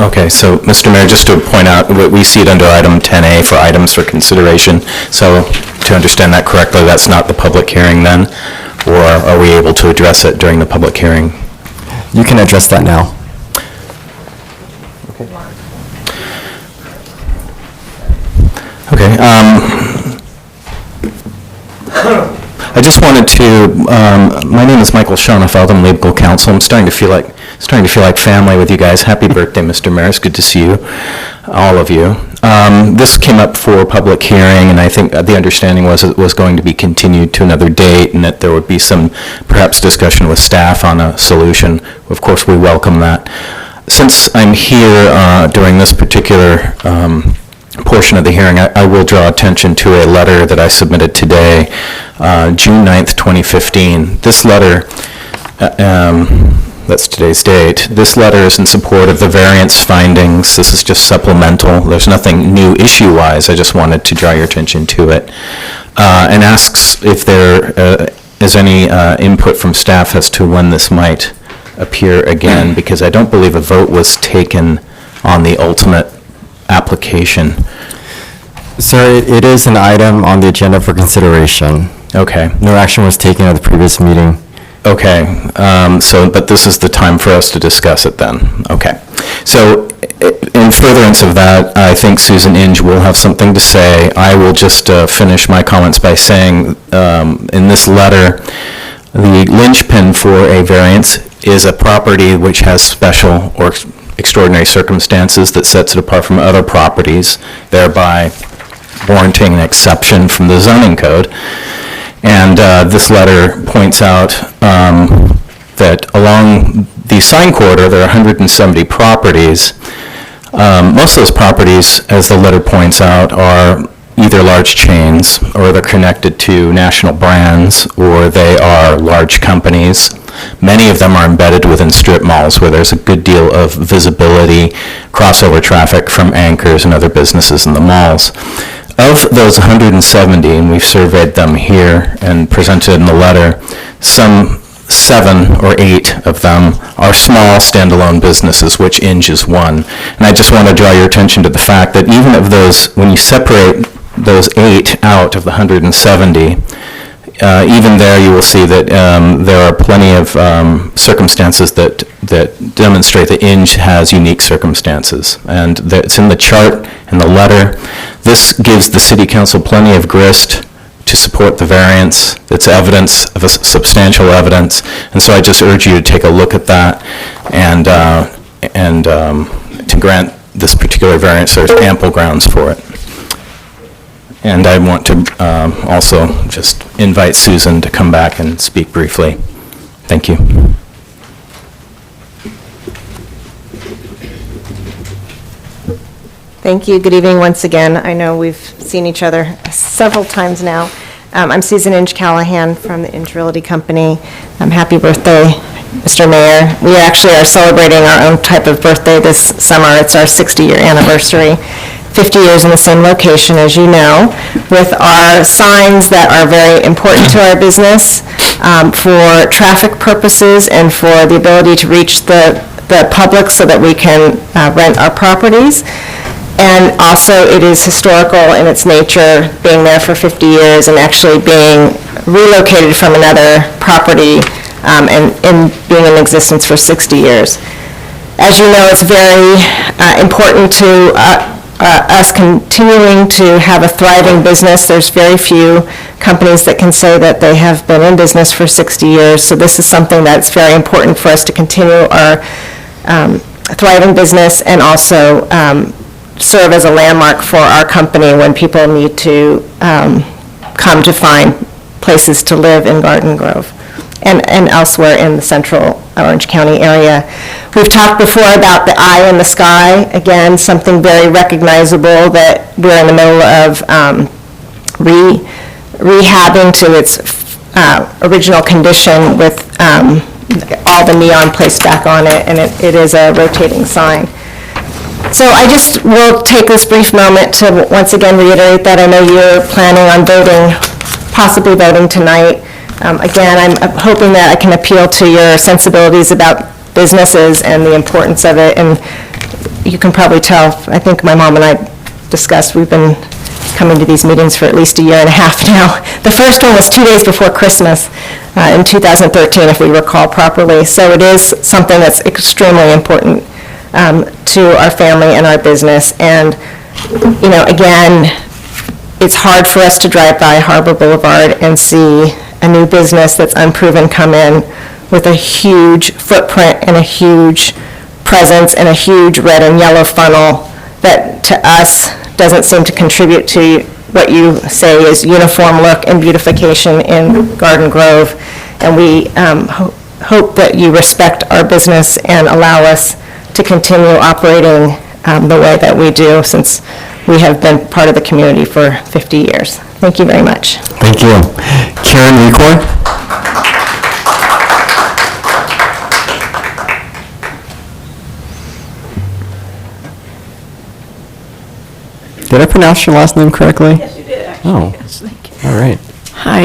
Okay, so, Mr. Mayor, just to point out, we see it under item 10A for items for consideration. So, to understand that correctly, that's not the public hearing then? Or are we able to address it during the public hearing? You can address that now. Okay. I just wanted to, my name is Michael Schoenfeld, I'm legal counsel. I'm starting to feel like family with you guys. Happy birthday, Mr. Mayor. It's good to see you, all of you. This came up for public hearing, and I think the understanding was it was going to be continued to another date, and that there would be some, perhaps, discussion with staff on a solution. Of course, we welcome that. Since I'm here during this particular portion of the hearing, I will draw attention to a letter that I submitted today, June 9th, 2015. This letter, that's today's date, this letter is in support of the variance findings. This is just supplemental. There's nothing new issue-wise. I just wanted to draw your attention to it. And asks if there is any input from staff as to when this might appear again, because I don't believe a vote was taken on the ultimate application. Sir, it is an item on the agenda for consideration. Okay. No action was taken at the previous meeting. Okay, but this is the time for us to discuss it then. Okay. So, in furtherance of that, I think Susan Inge will have something to say. I will just finish my comments by saying, in this letter, the linchpin for a variance is a property which has special or extraordinary circumstances that sets it apart from other properties, thereby warranting an exception from the zoning code. And this letter points out that along the sign corridor, there are 170 properties. Most of those properties, as the letter points out, are either large chains, or they're connected to national brands, or they are large companies. Many of them are embedded within strip malls where there's a good deal of visibility, crossover traffic from anchors and other businesses in the malls. Of those 170, and we've surveyed them here and presented in the letter, some 7 or 8 of them are small standalone businesses, which Inge is one. And I just want to draw your attention to the fact that even of those, when you separate those 8 out of the 170, even there you will see that there are plenty of circumstances that demonstrate that Inge has unique circumstances. And it's in the chart, in the letter. This gives the City Council plenty of grist to support the variance. It's evidence, of a substantial evidence. And so I just urge you to take a look at that and to grant this particular variance. There's ample grounds for it. And I want to also just invite Susan to come back and speak briefly. Thank you. Thank you. Good evening once again. I know we've seen each other several times now. I'm Susan Inge Callahan from the Inge Realty Company. Happy birthday, Mr. Mayor. We actually are celebrating our own type of birthday this summer. It's our 60-year anniversary. 50 years in the same location, as you know, with our signs that are very important to our business for traffic purposes and for the ability to reach the public so that we can rent our properties. And also, it is historical in its nature, being there for 50 years and actually being relocated from another property and being in existence for 60 years. As you know, it's very important to us continuing to have a thriving business. There's very few companies that can say that they have been in business for 60 years, so this is something that's very important for us to continue our thriving business and also serve as a landmark for our company when people need to come to find places to live in Garden Grove and elsewhere in the central Orange County area. We've talked before about the eye in the sky, again, something very recognizable that we're in the middle of rehabbing to its original condition with all the neon placed back on it, and it is a rotating sign. So I just will take this brief moment to once again reiterate that I know you're planning on possibly voting tonight. Again, I'm hoping that I can appeal to your sensibilities about businesses and the importance of it, and you can probably tell, I think my mom and I discussed, we've been coming to these meetings for at least a year and a half now. The first one was 2 days before Christmas in 2013, if we recall properly. So it is something that's extremely important to our family and our business. And, you know, again, it's hard for us to drive by Harbor Boulevard and see a new business that's unproven come in with a huge footprint and a huge presence and a huge red and yellow funnel that to us doesn't seem to contribute to what you say is uniform look and beautification in Garden Grove. And we hope that you respect our business and allow us to continue operating the way that we do, since we have been part of the community for 50 years. Thank you very much. Thank you. Karen Record? Did I pronounce your last name correctly? Yes, you did, actually. Oh, Yes, thank you. all right. Hi,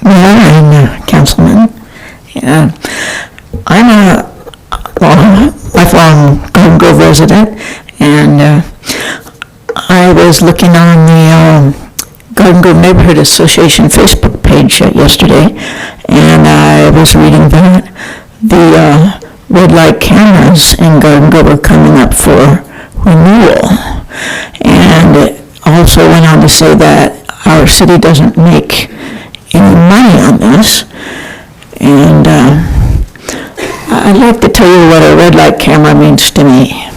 Mayor and Councilman. I'm a lifelong Garden Grove resident, and I was looking on the Garden Grove Neighborhood Association Facebook page yesterday, and I was reading that the red light cameras in Garden Grove are coming up for renewal. And it also went on to say that our city doesn't make any money on this. And I'd like to tell you what a red light camera means to me.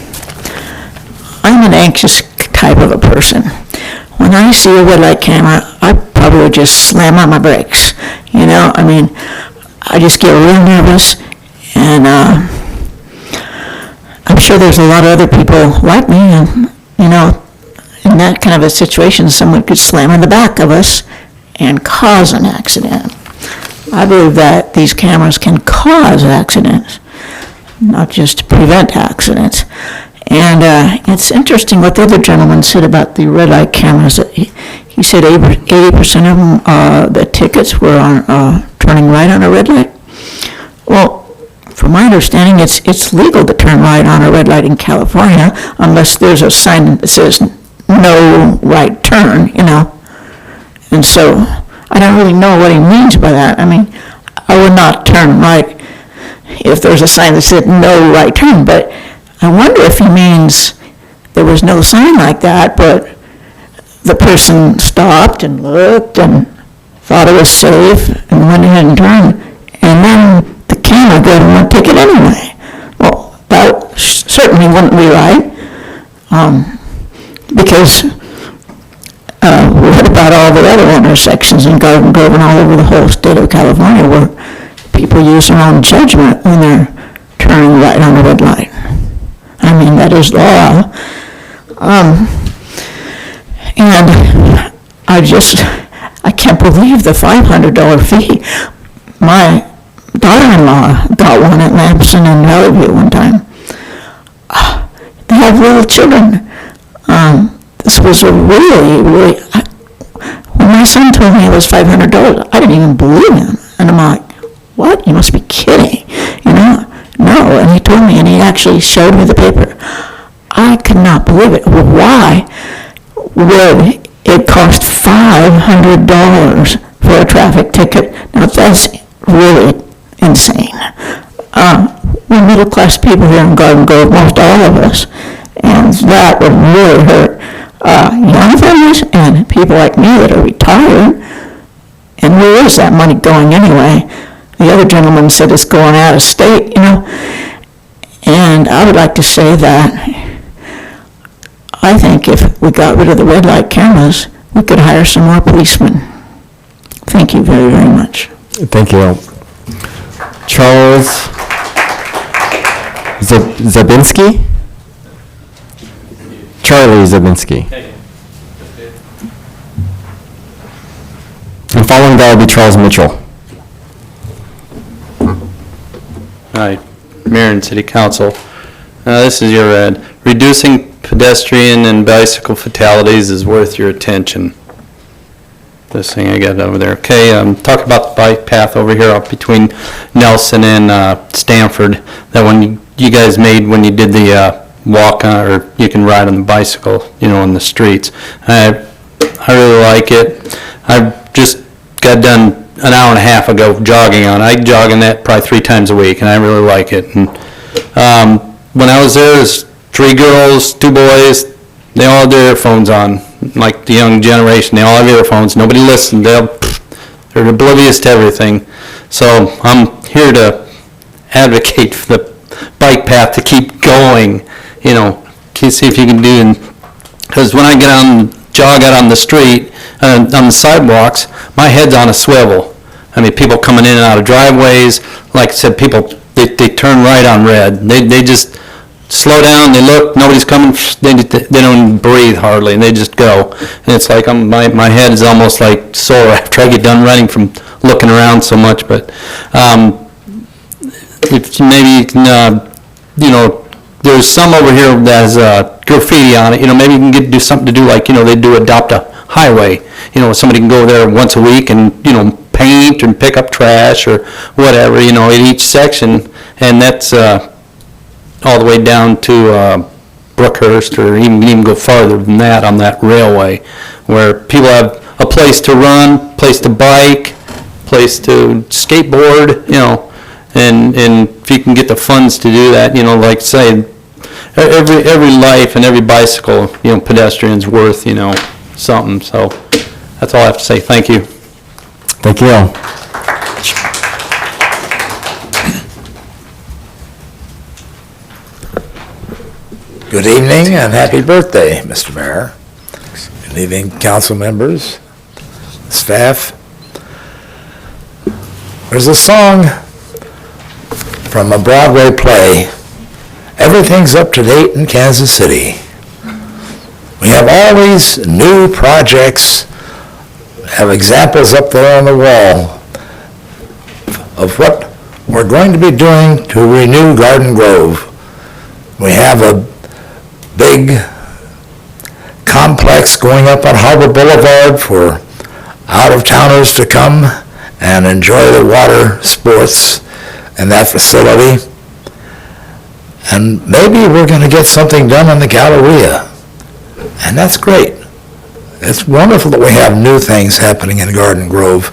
I'm an anxious type of a person. When I see a red light camera, I probably would just slam on my brakes. You know, I mean, I just get real nervous, and I'm sure there's a lot of other people like me, and, you know, in that kind of a situation, someone could slam in the back of us and cause an accident. I believe that these cameras can cause accidents, not just prevent accidents. And it's interesting what the other gentleman said about the red light cameras. He said 80% of them, the tickets were on turning right on a red light. Well, from my understanding, it's legal to turn right on a red light in California unless there's a sign that says no right turn, you know. And so I don't really know what he means by that. I mean, I would not turn right if there's a sign that said no right turn, but I wonder if he means there was no sign like that, but the person stopped and looked and thought it was safe and went ahead and turned, and then the camera gave him a ticket anyway. Well, that certainly wouldn't be right, because what about all the other intersections in Garden Grove and all over the whole state of California where people use their own judgment when they're turning right on a red light? I mean, that is law. And I can't believe the $500 fee. My daughter-in-law got one at Lamson and Valley View one time. They have little children. This was a really, when my son told me it was $500, I didn't even believe him. And I'm like, what? You must be kidding. You know? No, and he told me, and he actually showed me the paper. I could not believe it. Why would it cost $500 for a traffic ticket? Now, that's really insane. We're middle-class people here in Garden Grove, most all of us, and that would really hurt young families and people like me that are retired. And where is that money going anyway? The other gentleman said it's going out of state, you know. And I would like to say that I think if we got rid of the red light cameras, we could hire some more policemen. Thank you very, very much. Thank you. Charles Zabinski? Charlie Zabinski. And following that will be Charles Mitchell. Hi, Mayor and City Council. This is your ad. Reducing pedestrian and bicycle fatalities is worth your attention. This thing I got over there. Okay, talk about the bike path over here up between Nelson and Stanford. That when you you guys made when you did the walk or you can ride on the bicycle, on the streets. I really like it. I just got done an hour and a half ago jogging on. I jog on that probably 3 times a week, and I really like it. And when I was there, there's 3 girls, 2 boys. They all had their earphones on, like the young generation. They all have earphones. Nobody listens. They're oblivious to everything. So I'm here to advocate for the bike path to keep going. See if you can do. Because when I jog out on the street, on the sidewalks, my head's on a swivel. I mean, people coming in and out of driveways, like I said, people, they turn right on red. They just slow down, they look, nobody's coming, they don't even breathe hardly, and they just go. And it's like my head is almost like sore after I get done running from looking around so much. But if maybe you can, there's some over here that has graffiti on it. Maybe you can do something to do like, they do Adopt a Highway. Somebody can go there once a week and, paint and pick up trash or whatever, in each section. And that's all the way down to Brookhurst, or even go farther than that on that railway, where people have a place to run, place to bike, place to skateboard, and if you can get the funds to do that, like say, every life and every bicycle, pedestrian's worth, something. So that's all I have to say. Thank you. Thank you all. Good evening and happy birthday, Mr. Mayor. Good evening, council members, staff. There's a song from a Broadway play, Everything's Up to Date in Kansas City. We have all these new projects, have examples up there on the wall of what we're going to be doing to renew Garden Grove. We have a big complex going up on Harbor Boulevard for out-of-towners to come and enjoy the water sports in that facility. And maybe we're going to get something done on the Galleria. And that's great. It's wonderful that we have new things happening in Garden Grove.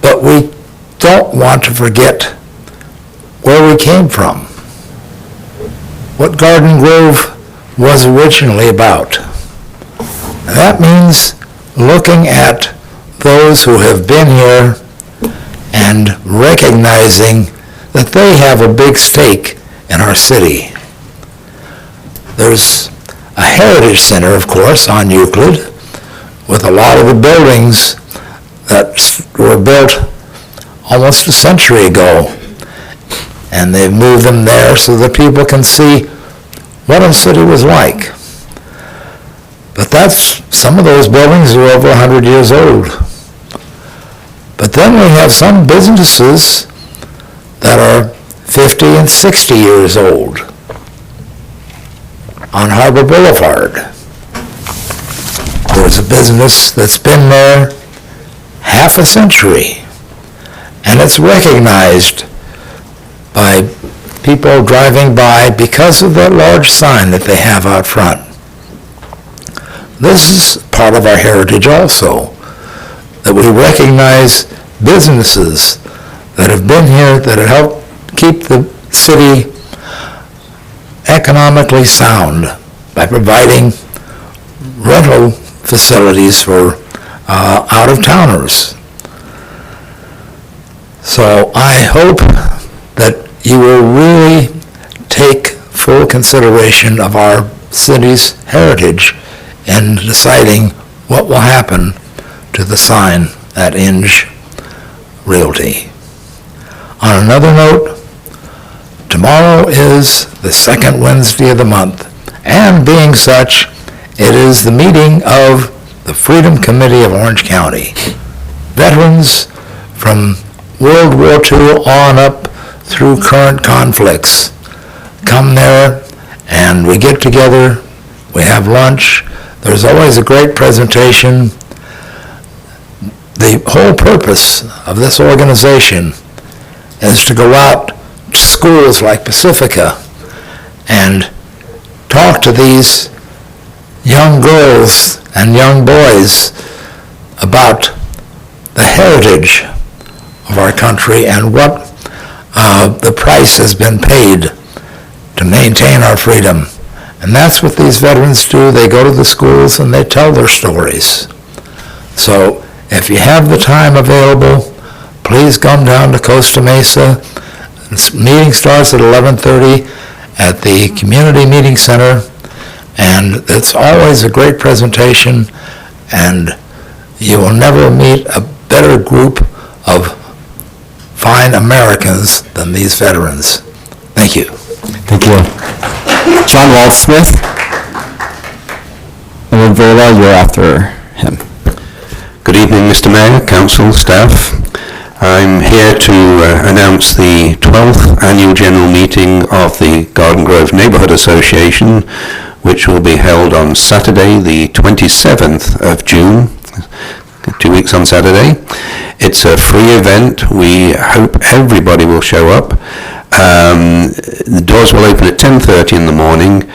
But we don't want to forget where we came from. What Garden Grove was originally about. And that means looking at those who have been here and recognizing that they have a big stake in our city. There's a heritage center, of course, on Euclid, with a lot of the buildings that were built almost a century ago. And they've moved them there so that people can see what a city was like. But some of those buildings are over 100 years old. But then we have some businesses that are 50 and 60 years old on Harbor Boulevard. There's a business that's been there half a century, and it's recognized by people driving by because of that large sign that they have out front. This is part of our heritage also, that we recognize businesses that have been here, that have helped keep the city economically sound by providing rental facilities for out-of-towners. So I hope that you will really take full consideration of our city's heritage in deciding what will happen to the sign at Inge Realty. On another note, tomorrow is the second Wednesday of the month, and being such, it is the meeting of the Freedom Committee of Orange County. Veterans from World War II on up through current conflicts come there, and we get together, we have lunch. There's always a great presentation. The whole purpose of this organization is to go out schools like Pacifica and talk to these young girls and young boys about the heritage of our country and what the price has been paid to maintain our freedom. And that's what these veterans do. They go to the schools and they tell their stories. So if you have the time available, please come down to Costa Mesa. This meeting starts at 11:30 at the Community Meeting Center, and it's always a great presentation, and you will never meet a better group of fine Americans than these veterans. Thank you. Thank you. John Wald-Smith. And then Verla, you're after him. Good evening, Mr. Mayor, council, staff. I'm here to announce the 12th annual general meeting of the Garden Grove Neighborhood Association, which will be held on Saturday, the 27th of June, 2 weeks on Saturday. It's a free event. We hope everybody will show up. The doors will open at 10:30 in the morning.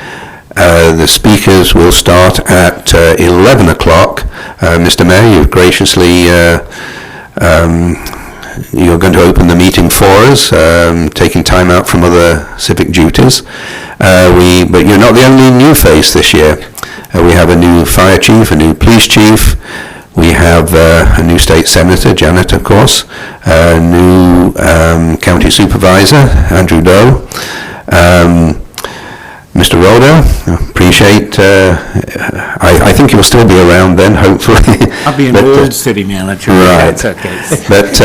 The speakers will start at 11 o'clock. Mr. Mayor, you've graciously you're going to open the meeting for us, taking time out from other civic duties. But you're not the only new face this year. We have a new fire chief, a new police chief. We have a new state senator, Janet, of course, a new county supervisor, Andrew Doe. Mr. Roda, appreciate, I think you'll still be around then, hopefully. I'll be an old city manager. Right. That's okay. But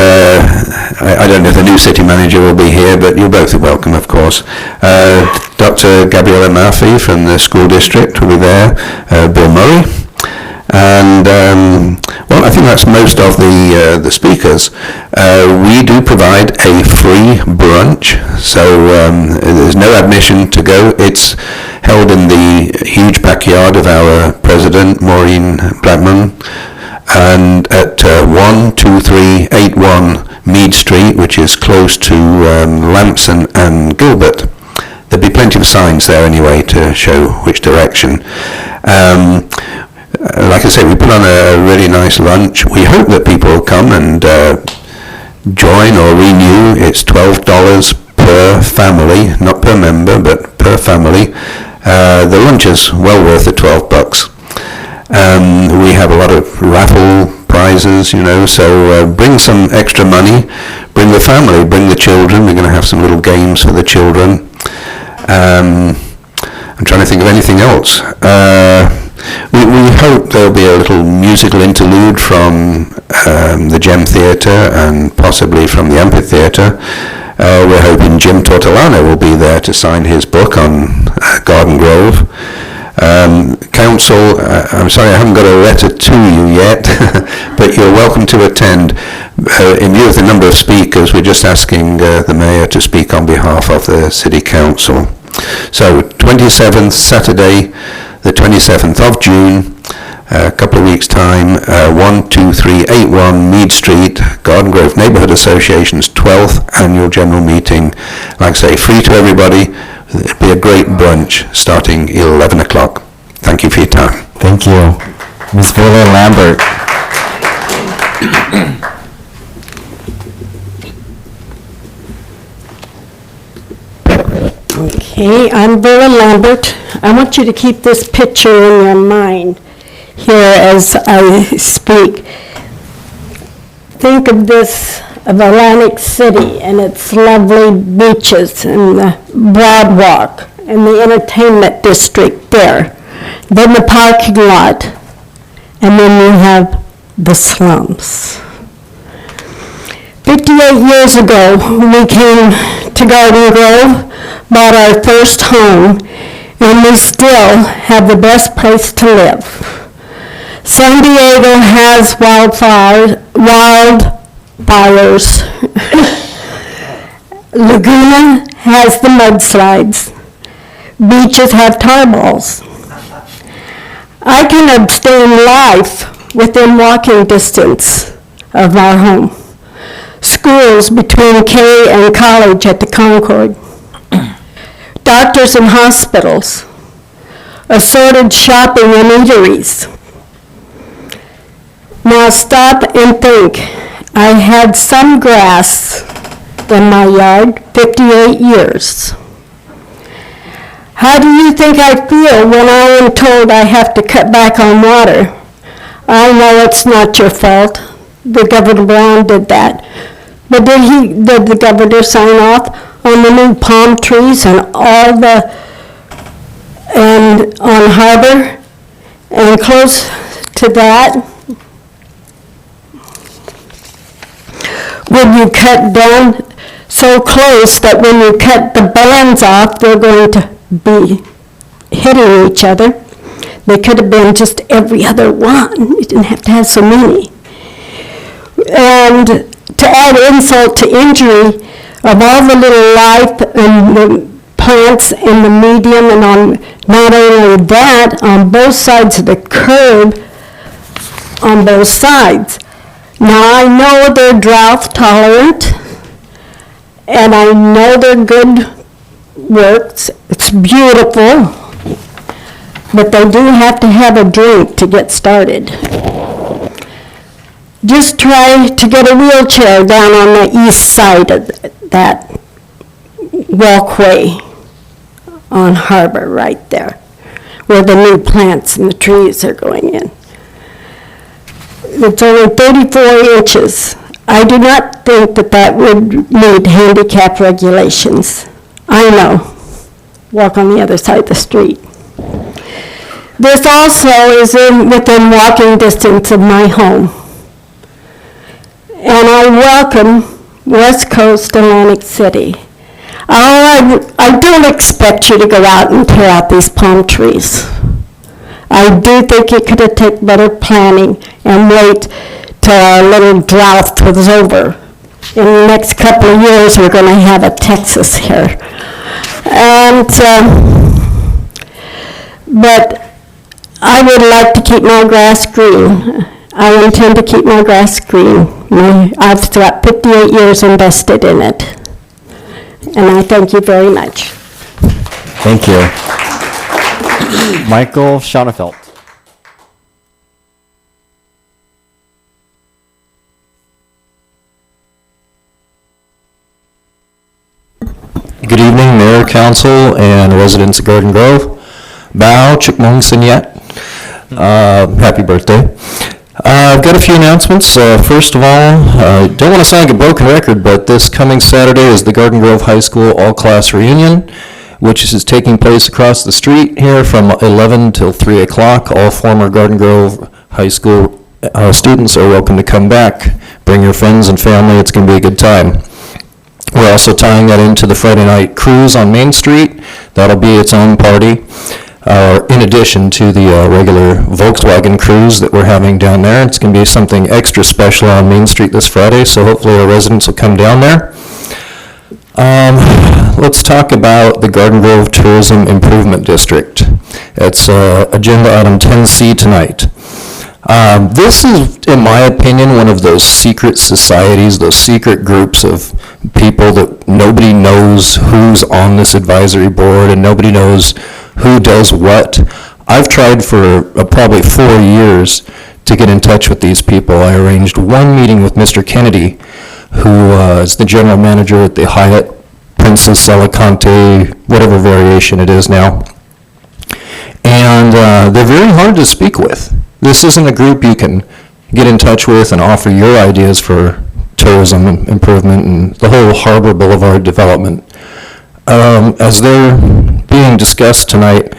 I don't know if the new city manager will be here, but you're both welcome, of course. Dr. Gabriella Murphy from the school district will be there, Bill Murray. And, well, I think that's most of the speakers. We do provide a free brunch, so there's no admission to go. It's held in the huge backyard of our president, Maureen Blackman, and at 12381 Mead Street, which is close to Lamson and Gilbert. There'll be plenty of signs there anyway to show which direction. Like I say, we put on a really nice lunch. We hope that people will come and join or renew. It's $12 per family, not per member, but per family. The lunch is well worth the $12. We have a lot of raffle prizes, you know, so bring some extra money, bring the family, bring the children. We're going to have some little games for the children. I'm trying to think of anything else. We hope there'll be a little musical interlude from the Gem Theatre and possibly from the Amphitheatre. We're hoping Jim Tortolano will be there to sign his book on Garden Grove. Council, I'm sorry I haven't got a letter to you yet, but you're welcome to attend. In view of the number of speakers, we're just asking the Mayor to speak on behalf of the City Council. So 27th, Saturday, the 27th of June, a couple of weeks' time, 12381 Mead Street, Garden Grove Neighbourhood Association's 12th annual general meeting. Like I say, free to everybody. It'll be a great brunch starting 11 o'clock. Thank you for your time. Thank you. Ms. Verla Lambert. Okay, I'm Vera Lambert. I want you to keep this picture in your mind here as I speak. Think of this, of Atlantic City and its lovely beaches and the Broadwalk and the entertainment district there. Then the parking lot, and then you have the slums. 58 years ago, we came to Garden Grove, bought our first home, and we still have the best place to live. San Diego has wildfires. Laguna has the mudslides. Beaches have tar balls. I can abstain life within walking distance of our home. schools between K and college at the Concord. Doctors and hospitals. Assorted shopping and eateries. Now stop and think. I had some grass in my yard 58 years. How do you think I feel when I am told I have to cut back on water? I know it's not your fault. The Governor Brown did that. But did the governor sign off on the new palm trees and on Harbor? And close to that, when you cut down so close that when you cut the bands off, they're going to be hitting each other. They could have been just every other one. You didn't have to have so many. And to add insult to injury, of all the little life and the plants in the median, and on not only that, on both sides of the curb, on both sides. Now I know they're drought tolerant, and I know they're good works. It's beautiful, but they do have to have a drink to get started. Just try to get a wheelchair down on the east side of that walkway on Harbor right there, where the new plants and the trees are going in. It's only 34 inches. I do not think that would meet handicap regulations. I know. Walk on the other side of the street. This also is within walking distance of my home. And I welcome West Coast Atlantic City. I don't expect you to go out and tear out these palm trees. I do think you could have taken better planning and wait till our little drought was over. In the next couple of years, we're going to have a Texas here. And, but I would like to keep my grass green. I intend to keep my grass green. I've got 58 years invested in it. And I thank you very much. Thank you. Michael Schonefeld. Good evening, Mayor, Council, and residents of Garden Grove. Bao Chukmung Sinyat. Happy birthday. I've got a few announcements. First of all, I don't want to sound like a broken record, but this coming Saturday is the Garden Grove High School All-Class Reunion, which is taking place across the street here from 11 till 3 o'clock. All former Garden Grove High School students are welcome to come back. Bring your friends and family. It's going to be a good time. We're also tying that into the Friday night cruise on Main Street. That'll be its own party, in addition to the regular Volkswagen cruise that we're having down there. It's going to be something extra special on Main Street this Friday, so hopefully our residents will come down there. Let's talk about the Garden Grove Tourism Improvement District. It's agenda item 10C tonight. This is, in my opinion, one of those secret societies, those secret groups of people that nobody knows who's on this advisory board and nobody knows who does what. I've tried for probably 4 years to get in touch with these people. I arranged one meeting with Mr. Kennedy, who is the general manager at the Hyatt Princess Alicante, whatever variation it is now. And they're very hard to speak with. This isn't a group you can get in touch with and offer your ideas for tourism improvement and the whole Harbor Boulevard development. As they're being discussed tonight,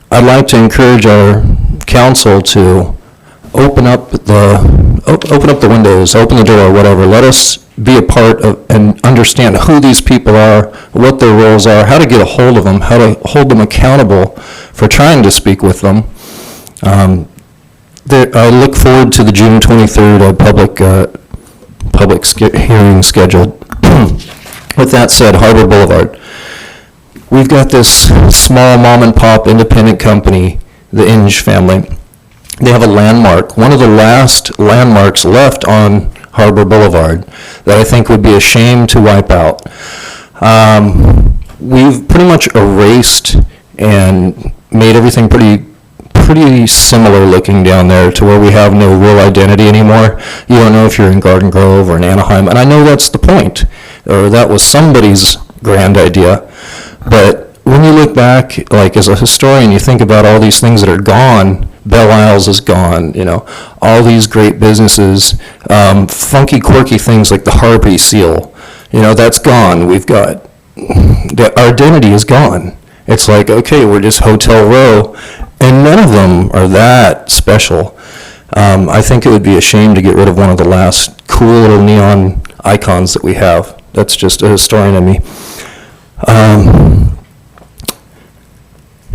I'd like to encourage our council to open up the windows, open the door, whatever. Let us be a part of and understand who these people are, what their roles are, how to get a hold of them, how to hold them accountable for trying to speak with them. I look forward to the June 23rd public hearing scheduled. With that said, Harbor Boulevard. We've got this small mom-and-pop independent company, the Inge family. They have a landmark, one of the last landmarks left on Harbor Boulevard that I think would be a shame to wipe out. We've pretty much erased and made everything pretty similar looking down there to where we have no real identity anymore. You don't know if you're in Garden Grove or in Anaheim, and I know that's the point, or that was somebody's grand idea. But when you look back, like as a historian, you think about all these things that are gone. Belle Isles is gone, you know, all these great businesses, funky, quirky things like the Harpy Seal, you know, that's gone. We've got, our identity is gone. It's like, okay, we're just Hotel Row, and none of them are that special. I think it would be a shame to get rid of one of the last cool little neon icons that we have. That's just a historian in me.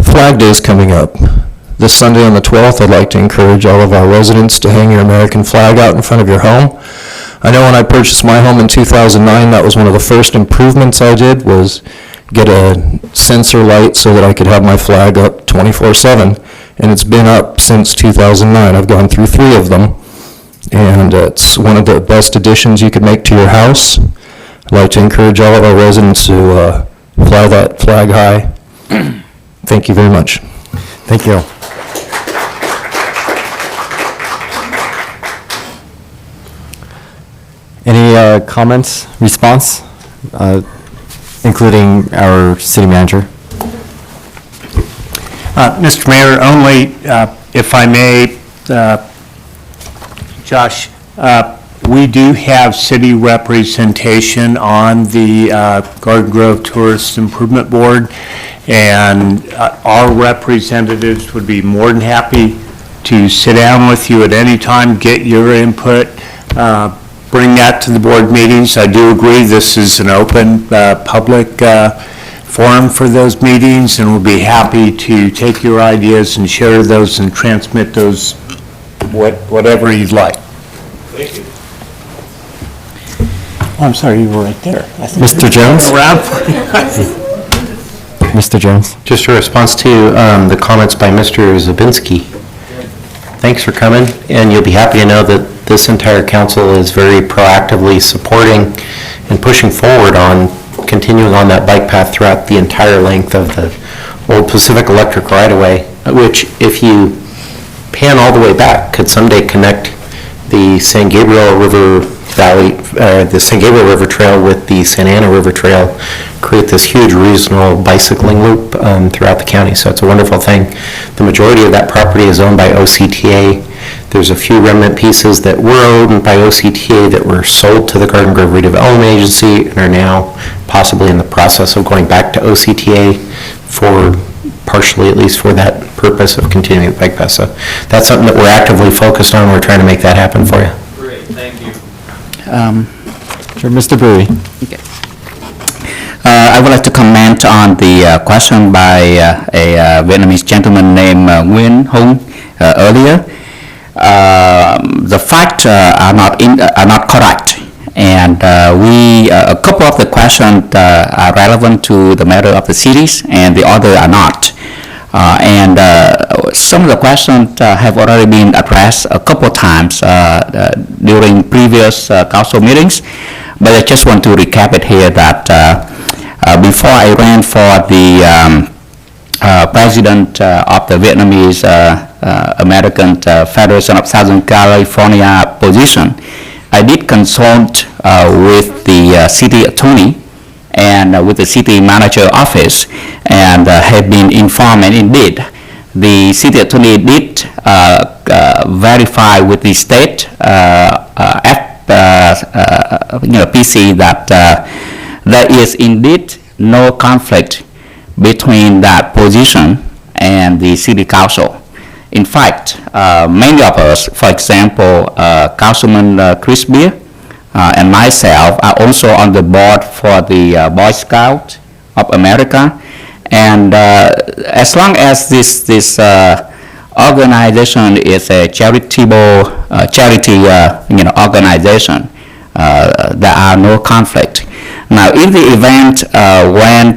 Flag Day is coming up. This Sunday on the 12th, I'd like to encourage all of our residents to hang your American flag out in front of your home. I know when I purchased my home in 2009, that was one of the first improvements I did, was get a sensor light so that I could have my flag up 24/7, and it's been up since 2009. I've gone through 3 of them, and it's one of the best additions you could make to your house. I'd like to encourage all of our residents to fly that flag high. Thank you very much. Thank you. Any comments, response, including our city manager? Mr. Mayor, only if I may, Josh, we do have city representation on the Garden Grove Tourist Improvement Board, and our representatives would be more than happy to sit down with you at any time, get your input, bring that to the board meetings. I do agree this is an open, public forum for those meetings, and we'll be happy to take your ideas and share those and transmit those, whatever you'd like. Thank you. Oh, I'm sorry, you were right there. Mr. Jones? Mr. Jones? Just a response to the comments by Mr. Zabinski. Thanks for coming, and you'll be happy to know that this entire council is very proactively supporting and pushing forward on continuing on that bike path throughout the entire length of the old Pacific Electric right-of-way, which, if you pan all the way back, could someday connect the San Gabriel River Valley, the San Gabriel River Trail with the Santa Ana River Trail, create this huge regional bicycling loop throughout the county. So it's a wonderful thing. The majority of that property is owned by OCTA. There's a few remnant pieces that were owned by OCTA that were sold to the Garden Grove Redevelopment Agency and are now possibly in the process of going back to OCTA for partially, at least for that purpose of continuing the bike path. So that's something that we're actively focused on. We're trying to make that happen for you. Great, thank you. Sure, Mr. Bowie. Okay. I would like to comment on the question by a Vietnamese gentleman named Nguyen Hung earlier. The facts are not correct, and a couple of the questions are relevant to the matter of the cities, and the other are not. And some of the questions have already been addressed a couple of times during previous council meetings, but I just want to recap it here that before I ran for the president of the Vietnamese American Federation of Southern California position, I did consult with the city attorney and with the city manager office, and have been informed, and indeed the city attorney did verify with the state PC that there is indeed no conflict between that position and the city council. In fact, many of us, for example, Councilman Chris Beer and myself are also on the board for the Boy Scout of America, and as long as this organization is a charitable charity organization, there are no conflict. Now, in the event when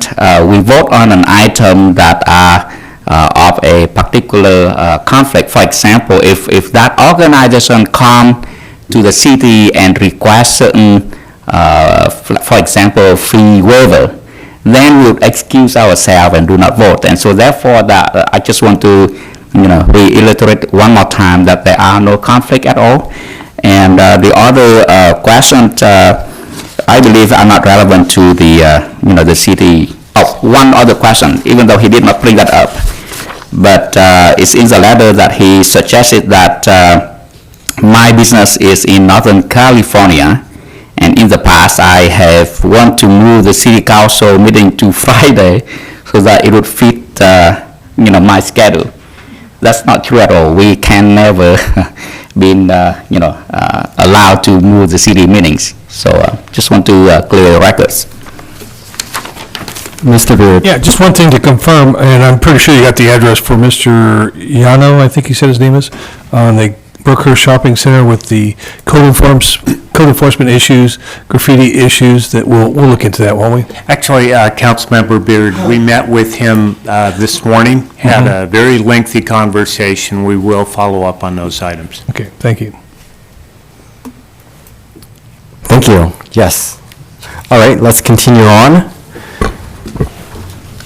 we vote on an item that are of a particular conflict, for example, if that organization come to the city and request certain, for example, fee waiver, then we would excuse ourselves and do not vote. And so therefore, that I just want to, reiterate one more time that there are no conflict at all. And the other questions, I believe, are not relevant to the city. Oh, one other question, even though he did not bring that up, but it's in the letter that he suggested that my business is in Northern California, and in the past I have wanted to move the city council meeting to Friday so that it would fit, my schedule. That's not true at all. We can never been, allowed to move the city meetings. So just want to clear the records. Mr. Beard. Yeah, just one thing to confirm, and I'm pretty sure you got the address for Mr. Yano, I think he said his name is, on the Brookhurst Shopping Center with the code enforcement issues, graffiti issues, that we'll look into that, won't we? Actually, Councilmember Beard, we met with him this morning, had a very lengthy conversation. We will follow up on those items. Okay, thank you. Thank you. Yes. All right, let's continue on.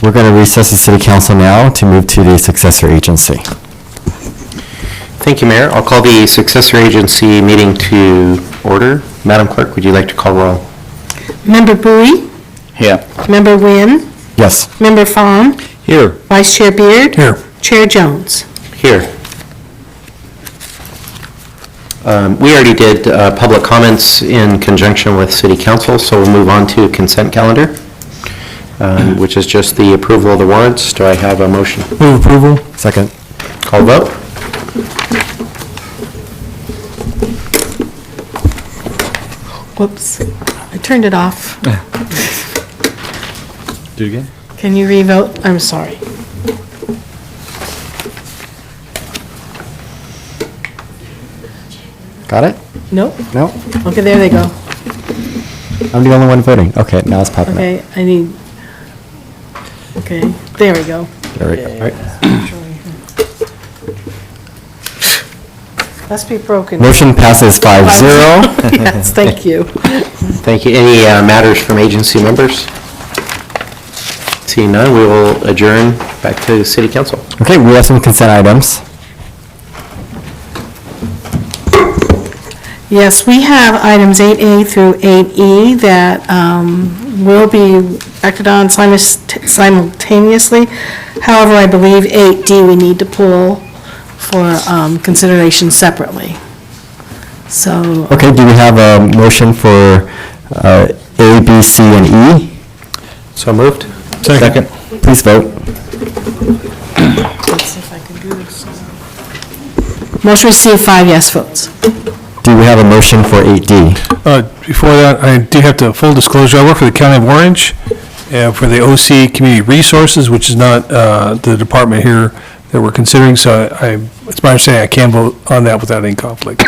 We're going to recess the city council now to move to the successor agency. Thank you, Mayor. I'll call the Successor Agency meeting to order. Madam Clerk, would you like to call roll? Member Bowie? Here. Member Nguyen? Yes. Member Fawn? Here. Vice Chair Beard? Here. Chair Jones? Here. We already did public comments in conjunction with City Council, so we'll move on to consent calendar, which is just the approval of the warrants. Do I have a motion? Move approval. Second. Call vote. Whoops, I turned it off. Do it again? Can you re-vote? I'm sorry. Got it? Nope. No? Okay, there they go. I'm the only one voting. Okay, now it's popping up. Okay, I need, okay, there we go. There we go. All right. Must be broken. Motion passes 5-0. Yes, thank you. Thank you. Any matters from agency members? Seeing none, we will adjourn back to City Council. Okay, we have some consent items. Yes, we have items 8A through 8E that will be acted on simultaneously. However, I believe 8D we need to pull for consideration separately. So, Okay, do we have a motion for A, B, C, and E? So moved. Second. Please vote. let's see if I can do this. Motion received, 5 yes votes. Do we have a motion for 8D? Before that, I do have to, full disclosure, I work for the County of Orange, for the OC Community Resources, which is not the department here that we're considering, so it's my understanding I can vote on that without any conflict,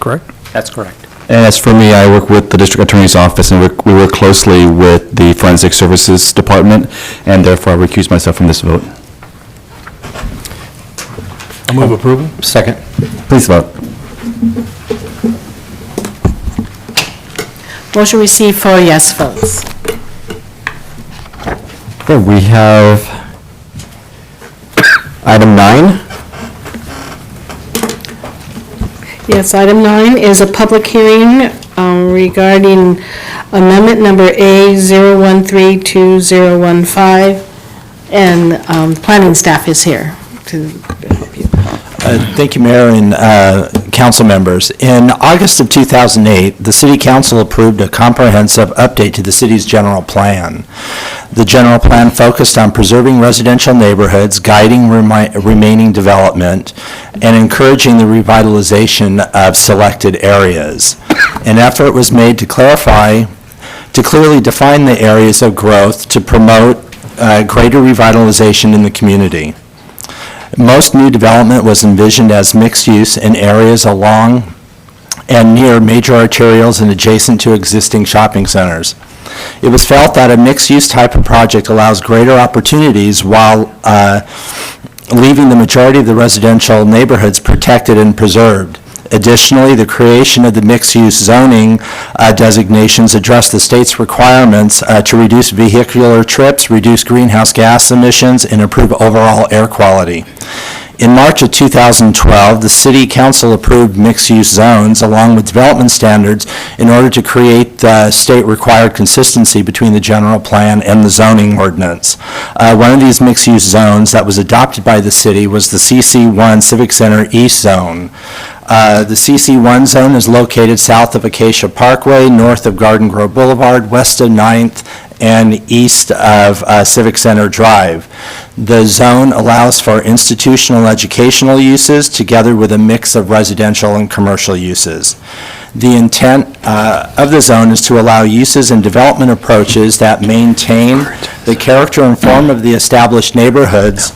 correct? That's correct. And as for me, I work with the District Attorney's Office, and we work closely with the Forensic Services Department, and therefore I recuse myself from this vote. I move approval. Second. Please vote. Motion received, 4 yes votes. Okay, we have item 9. Yes, item 9 is a public hearing regarding amendment number A0132015, and the planning staff is here to help you. Thank you, Mayor and council members. In August of 2008, the City Council approved a comprehensive update to the city's general plan. The general plan focused on preserving residential neighborhoods, guiding remaining development, and encouraging the revitalization of selected areas. An effort was made to clearly define the areas of growth to promote greater revitalization in the community. Most new development was envisioned as mixed use in areas along and near major arterials and adjacent to existing shopping centers. It was felt that a mixed-use type of project allows greater opportunities while leaving the majority of the residential neighborhoods protected and preserved. Additionally, the creation of the mixed-use zoning designations address the state's requirements to reduce vehicular trips, reduce greenhouse gas emissions, and improve overall air quality. In March of 2012, the City Council approved mixed-use zones along with development standards in order to create the state-required consistency between the general plan and the zoning ordinance. One of these mixed-use zones that was adopted by the city was the CC1 Civic Center East Zone. The CC1 zone is located south of Acacia Parkway, north of Garden Grove Boulevard, west of 9th, and east of Civic Center Drive. The zone allows for institutional educational uses together with a mix of residential and commercial uses. The intent of the zone is to allow uses and development approaches that maintain the character and form of the established neighborhoods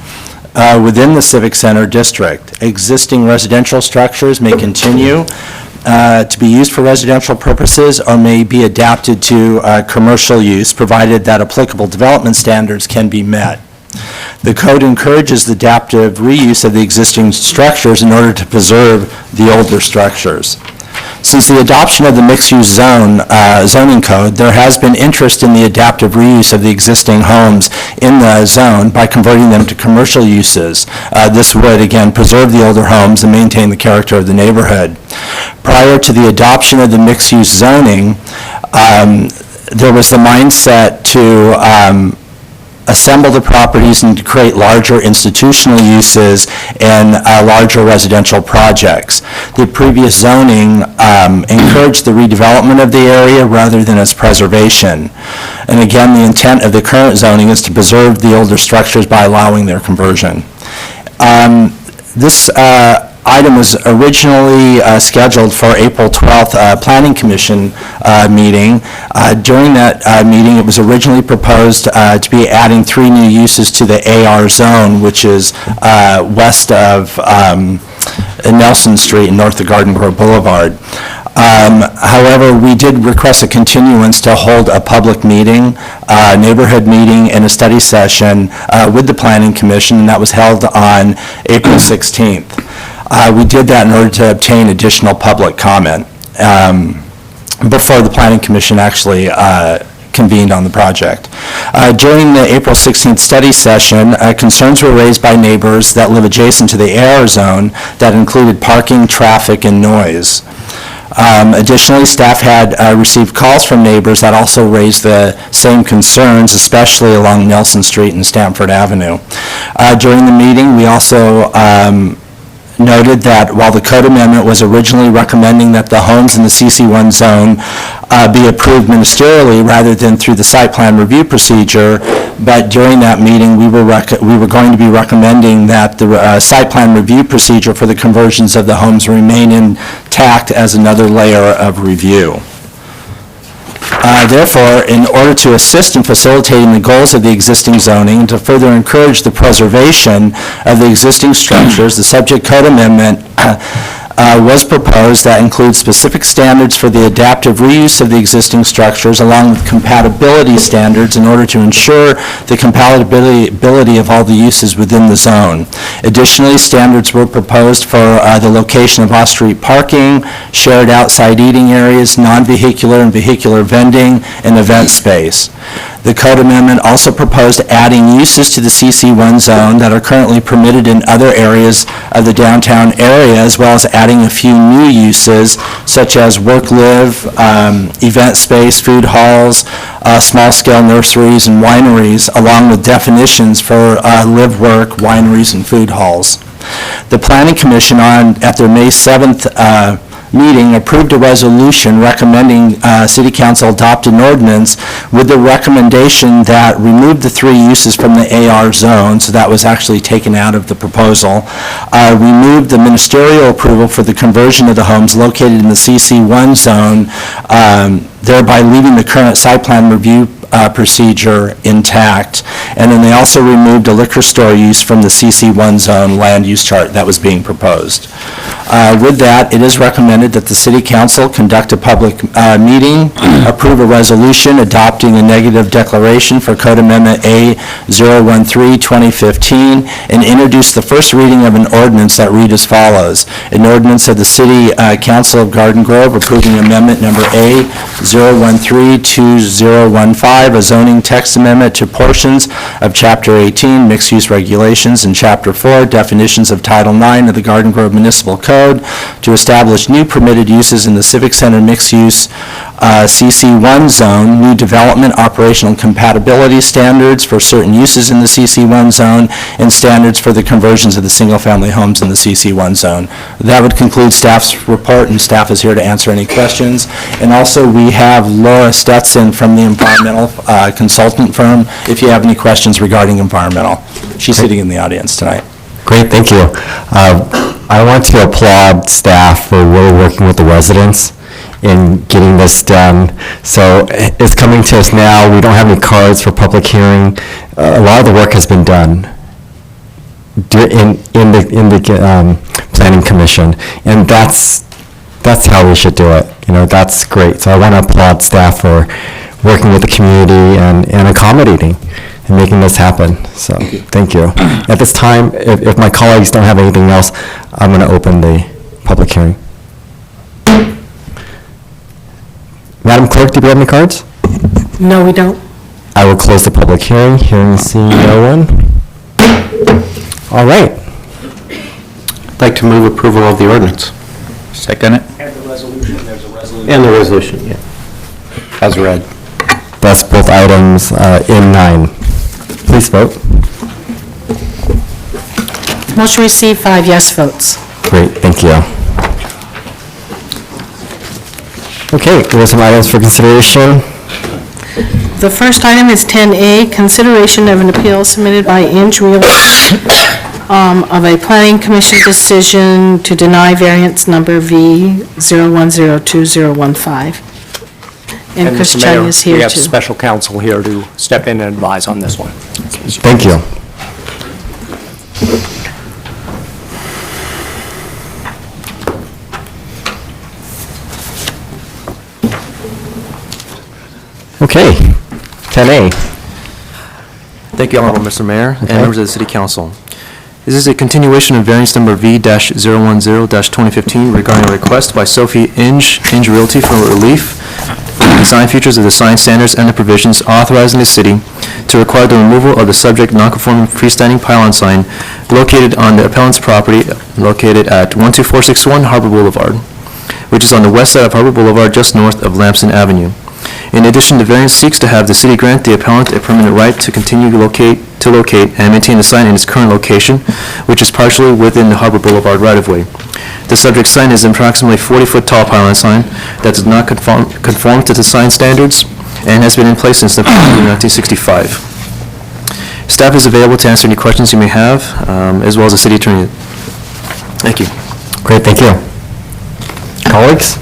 within the Civic Center district. Existing residential structures may continue to be used for residential purposes or may be adapted to commercial use, provided that applicable development standards can be met. The code encourages the adaptive reuse of the existing structures in order to preserve the older structures. Since the adoption of the mixed-use zoning code, there has been interest in the adaptive reuse of the existing homes in the zone by converting them to commercial uses. This would, again, preserve the older homes and maintain the character of the neighborhood. Prior to the adoption of the mixed-use zoning, there was the mindset to assemble the properties and to create larger institutional uses and larger residential projects. The previous zoning encouraged the redevelopment of the area rather than its preservation. And again, the intent of the current zoning is to preserve the older structures by allowing their conversion. This item was originally scheduled for April 12th Planning Commission meeting. During that meeting, it was originally proposed to be adding 3 new uses to the AR zone, which is west of Nelson Street and north of Garden Grove Boulevard. However, we did request a continuance to hold a public meeting, neighborhood meeting, and a study session with the Planning Commission, and that was held on April 16th. We did that in order to obtain additional public comment before the Planning Commission actually convened on the project. During the April 16th study session, concerns were raised by neighbors that live adjacent to the AR zone that included parking, traffic, and noise. Additionally, staff had received calls from neighbors that also raised the same concerns, especially along Nelson Street and Stamford Avenue. During the meeting, we also noted that while the code amendment was originally recommending that the homes in the CC1 zone be approved ministerially rather than through the site plan review procedure, but during that meeting, we were going to be recommending that the site plan review procedure for the conversions of the homes remain intact as another layer of review. Therefore, in order to assist in facilitating the goals of the existing zoning and to further encourage the preservation of the existing structures, the subject code amendment was proposed that includes specific standards for the adaptive reuse of the existing structures along with compatibility standards in order to ensure the compatibility of all the uses within the zone. Additionally, standards were proposed for the location of off-street parking, shared outside eating areas, non-vehicular and vehicular vending, and event space. The code amendment also proposed adding uses to the CC1 zone that are currently permitted in other areas of the downtown area, as well as adding a few new uses such as work-live, event space, food halls, small-scale nurseries, and wineries, along with definitions for live-work, wineries, and food halls. The Planning Commission at their May 7th meeting approved a resolution recommending City Council adopt an ordinance with the recommendation that remove the 3 uses from the AR zone, so that was actually taken out of the proposal, remove the ministerial approval for the conversion of the homes located in the CC1 zone, thereby leaving the current site plan review procedure intact. And then they also removed a liquor store use from the CC1 zone land use chart that was being proposed. With that, it is recommended that the City Council conduct a public meeting, approve a resolution adopting a negative declaration for Code Amendment A-013-2015, and introduce the first reading of an ordinance that read as follows. An ordinance of the City Council of Garden Grove approving amendment number A-013-2015, a zoning text amendment to portions of Chapter 18, Mixed-Use Regulations, and Chapter 4, Definitions of Title 9 of the Garden Grove Municipal Code, to establish new permitted uses in the Civic Center mixed-use CC1 zone, new development operational compatibility standards for certain uses in the CC1 zone, and standards for the conversions of the single-family homes in the CC1 zone. That would conclude staff's report, and staff is here to answer any questions. And also, we have Laura Stetson from the environmental consultant firm, if you have any questions regarding environmental. She's sitting in the audience tonight. Great, thank you. I want to applaud staff for really working with the residents in getting this done. So it's coming to us now. We don't have any cards for public hearing. A lot of the work has been done in the Planning Commission, and that's how we should do it. That's great. So I want to applaud staff for working with the community and accommodating and making this happen. So, thank you. At this time, if my colleagues don't have anything else, I'm going to open the public hearing. Madam Clerk, do we have any cards? No, we don't. I will close the public hearing. Hearing and seeing no one. All right. I'd like to move approval of the ordinance. Second it. And the resolution, there's a resolution. And the resolution, yeah, as read. That's both items in 9. Please vote. Motion received, 5 yes votes. Great, thank you. Okay, there are some items for consideration. The first item is 10A, consideration of an appeal submitted by Inge Realty of a Planning Commission decision to deny variance number V010215. And Chris Mr. Chung Mayor, is here we have too. special counsel here to step in and advise on this one. Thank you. Okay, 10A. Thank you, Honorable Mr. Mayor and members of the City Council. This is a continuation of variance number V-010-2015 regarding a request by Sophie Inge Realty for relief from the design features of the sign standards and the provisions authorizing the city to require the removal of the subject non-conforming freestanding pylon sign located on the appellant's property located at 12461 Harbor Boulevard, which is on the west side of Harbor Boulevard just north of Lamson Avenue. In addition, the variance seeks to have the city grant the appellant a permanent right to continue to locate and maintain the sign in its current location, which is partially within the Harbor Boulevard right-of-way. The subject sign is an approximately 40-foot tall pylon sign that does not conform to the sign standards and has been in place since 1965. Staff is available to answer any questions you may have, as well as the city attorney. Thank you. Great, thank you. Colleagues?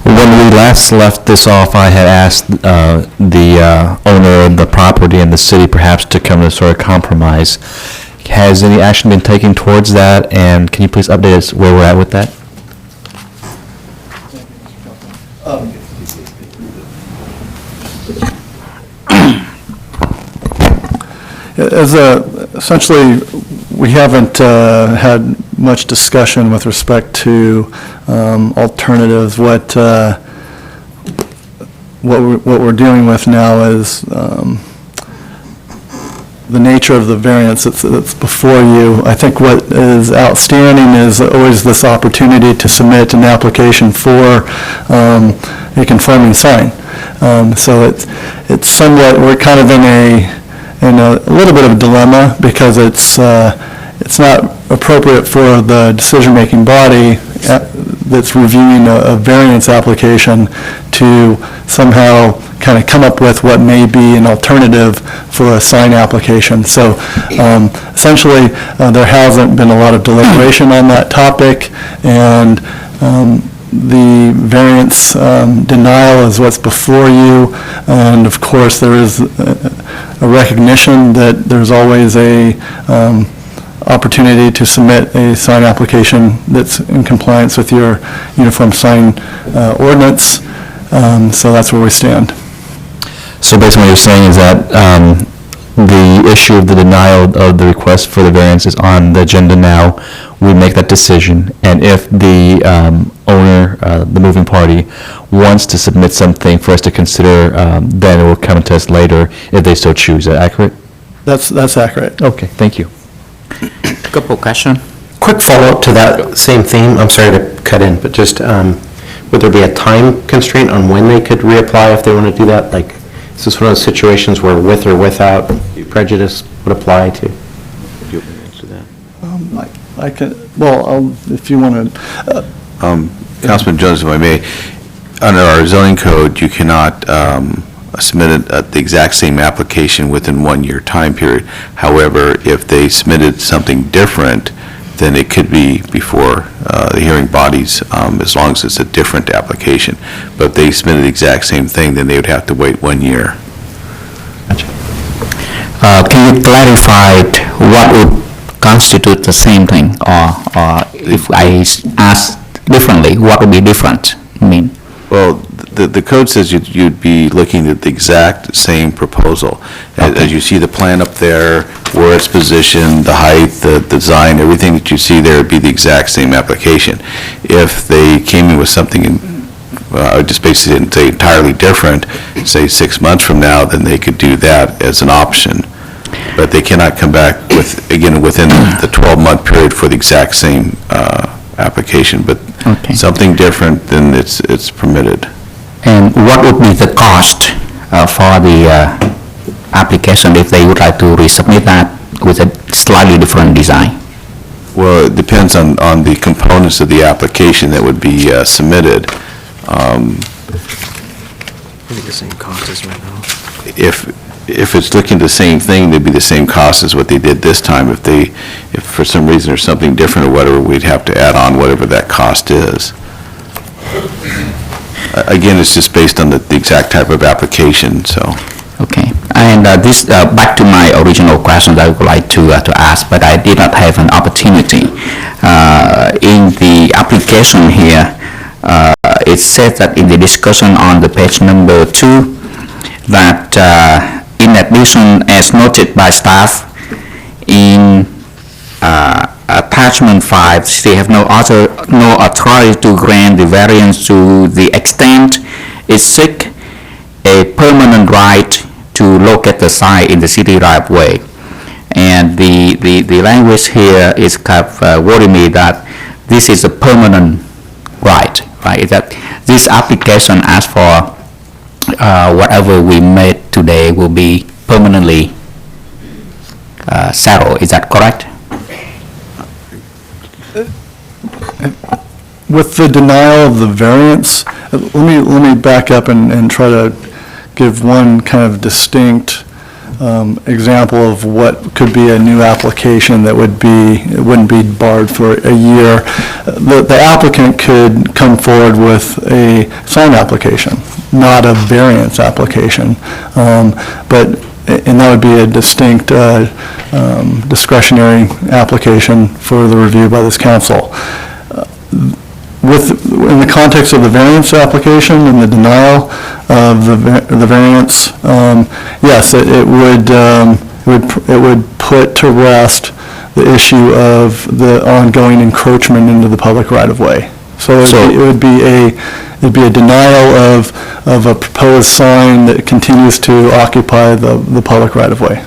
When we last left this off, I had asked the owner of the property and the city perhaps to come to sort of compromise. Has any action been taken towards that, and can you please update us where we're at with that? Essentially, we haven't had much discussion with respect to alternatives. What we're dealing with now is the nature of the variance that's before you. I think what is outstanding is always this opportunity to submit an application for a conforming sign. So it's somewhat, we're kind of in a little bit of a dilemma, because it's not appropriate for the decision-making body that's reviewing a variance application to somehow kind of come up with what may be an alternative for a sign application. So essentially, there hasn't been a lot of deliberation on that topic, and the variance denial is what's before you, and of course there is a recognition that there's always a opportunity to submit a sign application that's in compliance with your uniform sign ordinance. So that's where we stand. So basically what you're saying is that the issue of the denial of the request for the variance is on the agenda now. We make that decision, and if the owner, the moving party, wants to submit something for us to consider, then it will come to us later if they so choose. Is that accurate? That's accurate. Okay, thank you. Couple question. Quick follow-up to that same theme, I'm sorry to cut in, but just, would there be a time constraint on when they could reapply if they want to do that? Like, is this one of those situations where with or without prejudice would apply to? I can, well, if you want to, Councilman Jones, if I may, under our zoning code, you cannot submit the exact same application within 1 year time period. However, if they submitted something different, then it could be before the hearing bodies, as long as it's a different application. But if they submitted the exact same thing, then they would have to wait 1 year. Can you clarify what would constitute the same thing, or if I ask differently, what would be different? I mean, Well, the code says you'd be looking at the exact same proposal. As you see the plan up there, where it's positioned, the height, the design, everything that you see there would be the exact same application. If they came in with something, I would just basically say entirely different, say 6 months from now, then they could do that as an option. But they cannot come back with, again, within the 12-month period for the exact same application. But something different, then it's permitted. and what would be the cost for the application if they would like to resubmit that with a slightly different design? Well, it depends on the components of the application that would be submitted. I think the same cost as right now. If it's looking the same thing, they'd be the same cost as what they did this time. If for some reason there's something different or whatever, we'd have to add on whatever that cost is. Again, it's just based on the exact type of application, so. Okay, and this, back to my original question that I would like to ask, but I did not have an opportunity. In the application here, it said that in the discussion on the page number 2, that in addition, as noted by staff, in attachment 5, they have no authority to grant the variance to the extent it seek a permanent right to locate the site in the city right of way. And the language here is kind of worrying me that this is a permanent right? That this application asks for whatever we made today will be permanently settled. Is that correct? with the denial of the variance, let me back up and try to give one kind of distinct example of what could be a new application that wouldn't be barred for a year. The applicant could come forward with a sign application, not a variance application, and that would be a distinct discretionary application for the review by this council. In the context of the variance application and the denial of the variance, yes, it would put to rest the issue of the ongoing encroachment into the public right-of-way. So it would be a denial of a proposed sign that continues to occupy the public right-of-way.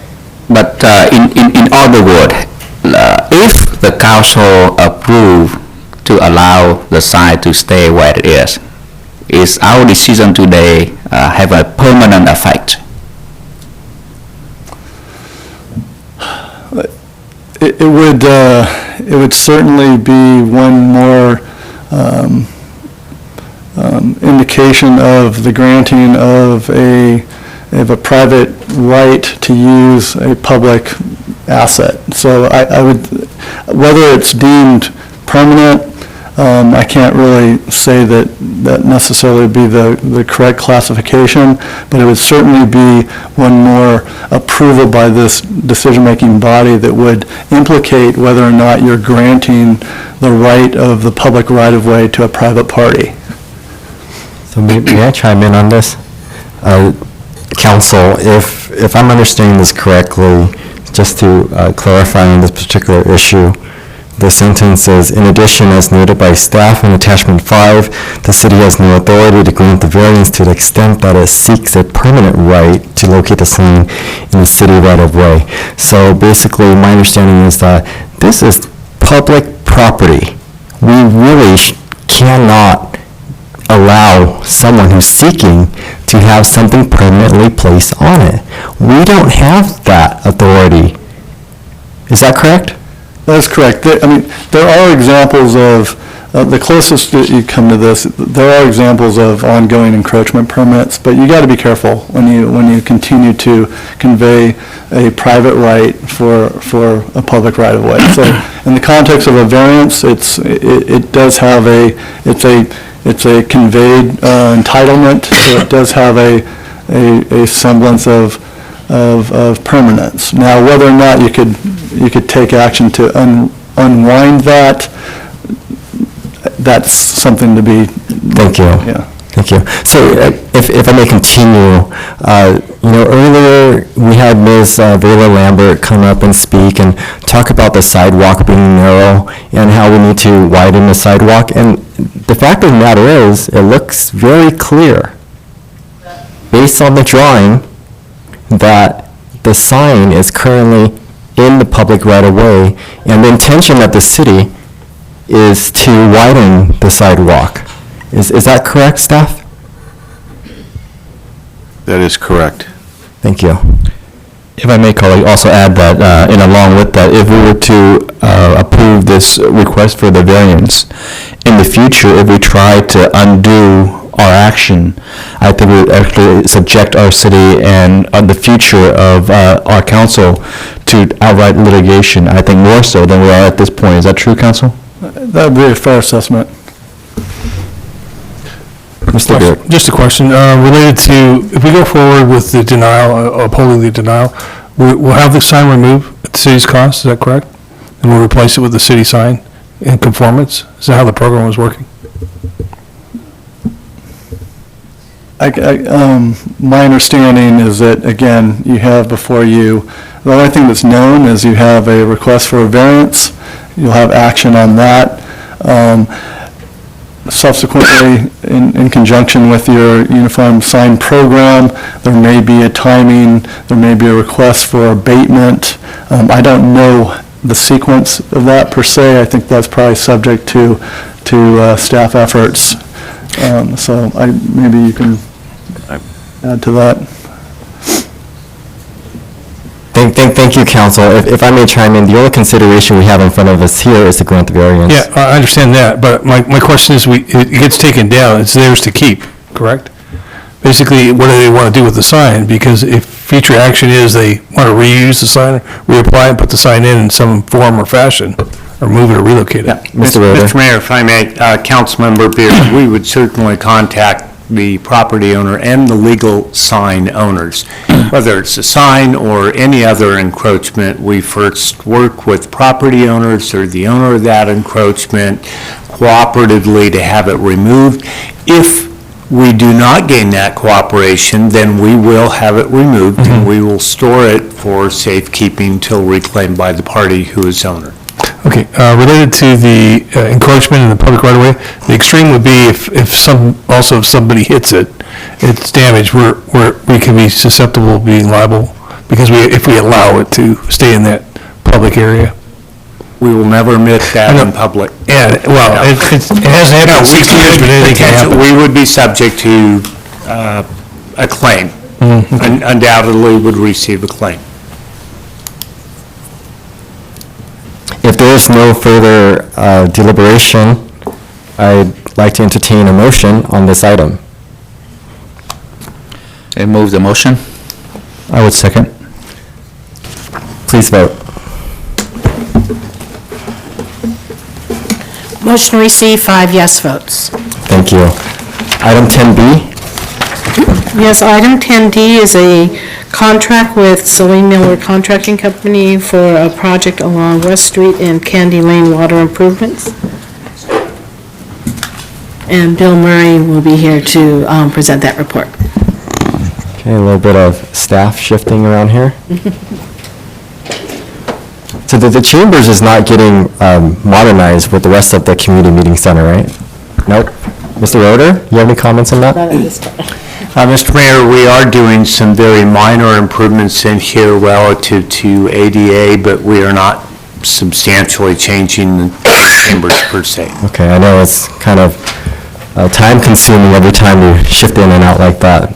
But in other words, if the council approve to allow the site to stay where it is our decision today have a permanent effect? It would certainly be one more indication of the granting of a private right to use a public asset. So I would, whether it's deemed permanent, I can't really say that that necessarily would be the correct classification, but it would certainly be one more approval by this decision-making body that would implicate whether or not you're granting the right of the public right-of-way to a private party. So may I chime in on this? Council, if I'm understanding this correctly, just to clarify on this particular issue, the sentence says, in addition, as noted by staff in attachment 5, the city has no authority to grant the variance to the extent that it seeks a permanent right to locate the sign in the city right-of-way. So basically, my understanding is that this is public property. We really cannot allow someone who's seeking to have something permanently placed on it. We don't have that authority. Is that correct? That is correct. There are examples of, the closest that you come to this, there are examples of ongoing encroachment permits, but you got to be careful when you continue to convey a private right for a public right-of-way. So in the context of a variance, it does have it's a conveyed entitlement, so it does have a semblance of permanence. Now, whether or not you could take action to unwind that, that's something to be. Thank you. Yeah. Thank you. So if I may continue, earlier we had Ms. Vela Lambert come up and speak and talk about the sidewalk being narrow and how we need to widen the sidewalk. And the fact of the matter is, it looks very clear, based on the drawing, that the sign is currently in the public right-of-way, and the intention of the city is to widen the sidewalk. Is that correct, staff? That is correct. Thank you. If I may, colleague, also add that, and along with that, if we were to approve this request for the variance, in the future, if we try to undo our action, I think we would actually subject our city and the future of our council to outright litigation, I think more so than we are at this point. Is that true, council? That would be a fair assessment. Mr. Beard. Just a question, related to, if we go forward with the denial, upholding the denial, we'll have the sign removed at the city's cost, is that correct? And we'll replace it with the city sign in conformance? Is that how the program was working? My understanding is that, again, you have before you, the only thing that's known is you have a request for a variance, you'll have action on that. Subsequently, in conjunction with your uniform sign program, there may be a timing, there may be a request for abatement. I don't know the sequence of that per se. I think that's probably subject to staff efforts. So maybe you can add to that. Thank you, council. If I may chime in, the only consideration we have in front of us here is to grant the variance. Yeah, I understand that, but my question is, it gets taken down, it's theirs to keep, correct? Basically, what do they want to do with the sign? Because if future action is they want to reuse the sign, reapply and put the sign in some form or fashion, or move it or relocate it. Mr. Roeder. Mr. Mayor, if I may, Councilmember Beard, we would certainly contact the property owner and the legal sign owners. Whether it's a sign or any other encroachment, we first work with property owners or the owner of that encroachment cooperatively to have it removed. If we do not gain that cooperation, then we will have it removed and we will store it for safekeeping till reclaimed by the party who is owner. Okay, related to the encroachment in the public right-of-way, the extreme would be if somebody hits it, it's damaged, we can be susceptible of being liable, because if we allow it to stay in that public area. We will never admit that in public. Yeah, well, it hasn't happened in 60 years, but anything can happen. We would be subject to a claim. Undoubtedly would receive a claim. If there is no further deliberation, I'd like to entertain a motion on this item. I move the motion. I would second. Please vote. Motion to receive, 5 yes votes. Thank you. Item 10B. Yes, item 10D is a contract with Celine Miller Contracting Company for a project along West Street and Candy Lane water improvements. And Bill Murray will be here to present that report. Okay, a little bit of staff shifting around here. So the chambers is not getting modernized with the rest of the community meeting center, right? Nope. Mr. Roeder, you have any comments on that? Not at this time. Mr. Mayor, we are doing some very minor improvements in here relative to ADA, but we are not substantially changing the chambers per se. Okay, I know it's kind of time consuming every time you shift in and out like that.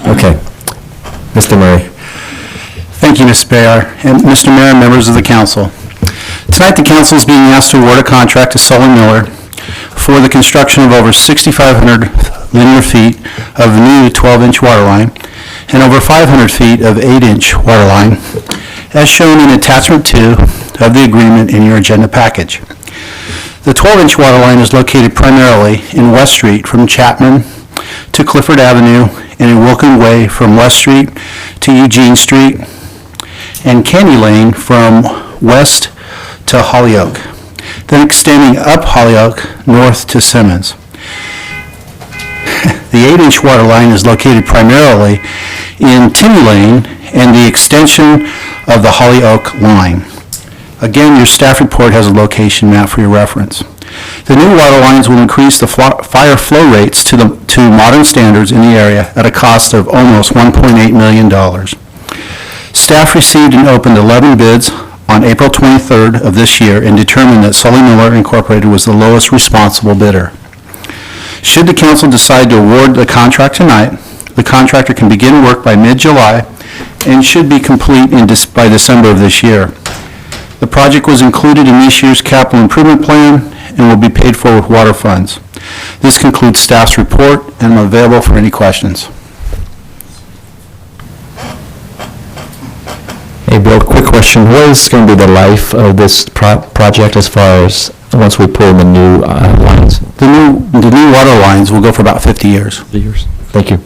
Okay. Mr. Murray. Thank you, Mr. Mayor. And Mr. Mayor and members of the council. Tonight, the council is being asked to award a contract to Sullivan Miller for the construction of over 6,500 linear feet of new 12-inch water line and over 500 feet of 8-inch water line, as shown in Attachment 2 of the agreement in your agenda package. The 12-inch water line is located primarily in West Street from Chapman to Clifford Avenue and in Wilkin Way from West Street to Eugene Street, and Candy Lane from West to Hollyoak, then extending up Hollyoak north to Simmons. The 8-inch water line is located primarily in Timmy Lane and the extension of the Hollyoak line. Again, your staff report has a location map for your reference. The new water lines will increase the fire flow rates to modern standards in the area at a cost of almost $1.8 million. Staff received and opened 11 bids on April 23rd of this year and determined that Sully Miller Incorporated was the lowest responsible bidder. Should the council decide to award the contract tonight, the contractor can begin work by mid-July and should be complete by December of this year. The project was included in this year's capital improvement plan and will be paid for with water funds. This concludes staff's report, and I'm available for any questions. Hey, Bill, quick question. What is going to be the life of this project as far as once we pull the new lines? The new water lines will go for about 50 years. 50 years. Thank you.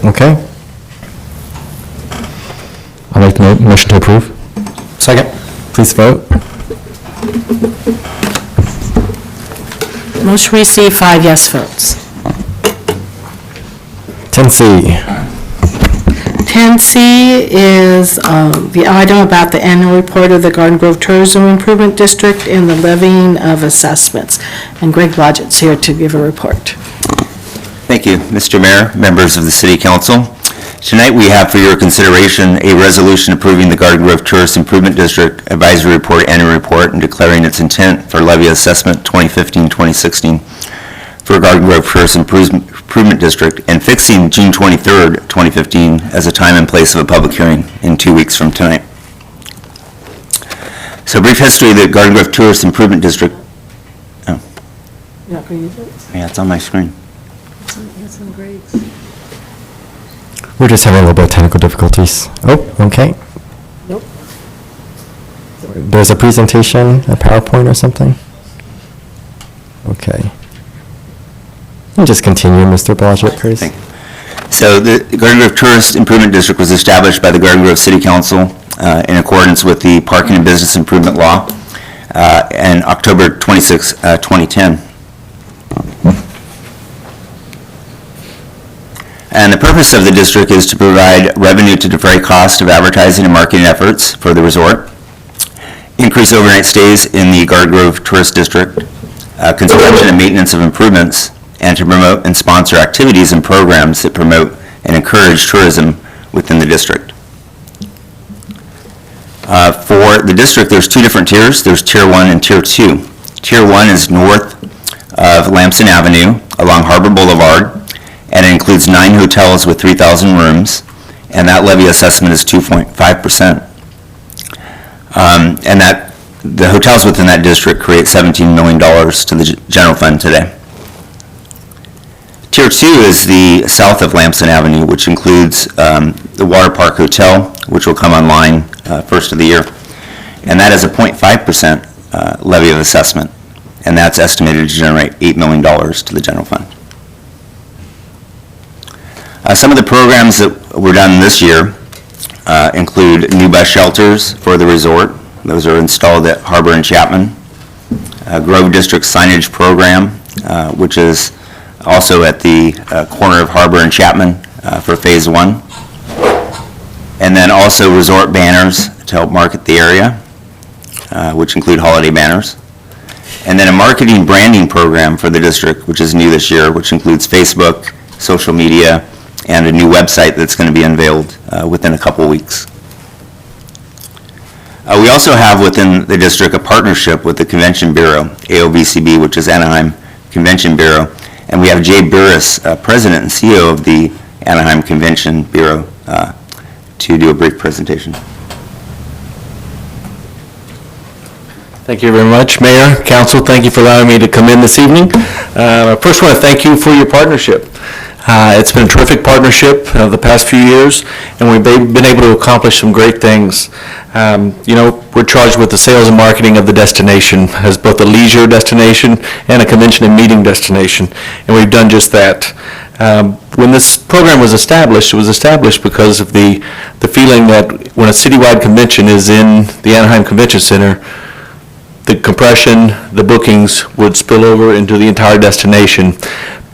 Okay. I'll make the motion to approve. Second. Please vote. Motion to receive, 5 yes votes. 10C. 10C is the item about the annual report of the Garden Grove Tourism Improvement District and the levying of assessments. And Greg Blodgett's here to give a report. Thank you, Mr. Mayor, members of the City Council. Tonight we have for your consideration a resolution approving the Garden Grove Tourist Improvement District Advisory Report Annual Report and declaring its intent for levy assessment 2015-2016 for Garden Grove Tourist Improvement District and fixing June 23rd, 2015 as a time and place of a public hearing in 2 weeks from tonight. So brief history of the Garden Grove Tourist Improvement District. Oh. You're not going to use it? Yeah, it's on my screen. It's in grades. We're just having a little bit of technical difficulties. Oh, okay. Nope. There's a presentation, a PowerPoint or something? Okay. You just continue, Mr. Blodgett, please. So the Garden Grove Tourist Improvement District was established by the Garden Grove City Council in accordance with the Parking and Business Improvement Law in October 26, 2010. And the purpose of the district is to provide revenue to defray cost of advertising and marketing efforts for the resort, increase overnight stays in the Garden Grove Tourist District, construction and maintenance of improvements, and to promote and sponsor activities and programs that promote and encourage tourism within the district. For the district, there's 2 different tiers. There's Tier 1 and Tier 2. Tier 1 is north of Lamson Avenue along Harbor Boulevard, and it includes 9 hotels with 3,000 rooms, and that levy assessment is 2.5%. And that the hotels within that district create $17 million to the general fund today. Tier 2 is the south of Lamson Avenue, which includes the Water Park Hotel, which will come online first of the year, and that is a 0.5% levy of assessment. and that's estimated to generate $8 million to the general fund. Some of the programs that were done this year include new bus shelters for the resort. Those are installed at Harbor and Chapman. Grove District signage program, which is also at the corner of Harbor and Chapman for Phase 1. And then also resort banners to help market the area, which include holiday banners. And then a marketing branding program for the district, which is new this year, which includes Facebook, social media, and a new website that's going to be unveiled within a couple weeks. We also have within the district a partnership with the Convention Bureau, AOBCB, which is Anaheim Convention Bureau, and we have Jay Burris, President and CEO of the Anaheim Convention Bureau, to do a brief presentation. Thank you very much, Mayor, Council. Thank you for allowing me to come in this evening. I first want to thank you for your partnership. It's been a terrific partnership the past few years, and we've been able to accomplish some great things. We're charged with the sales and marketing of the destination as both a leisure destination and a convention and meeting destination, and we've done just that. When this program was established, it was established because of the feeling that when a citywide convention is in the Anaheim Convention Center, the compression, the bookings would spill over into the entire destination.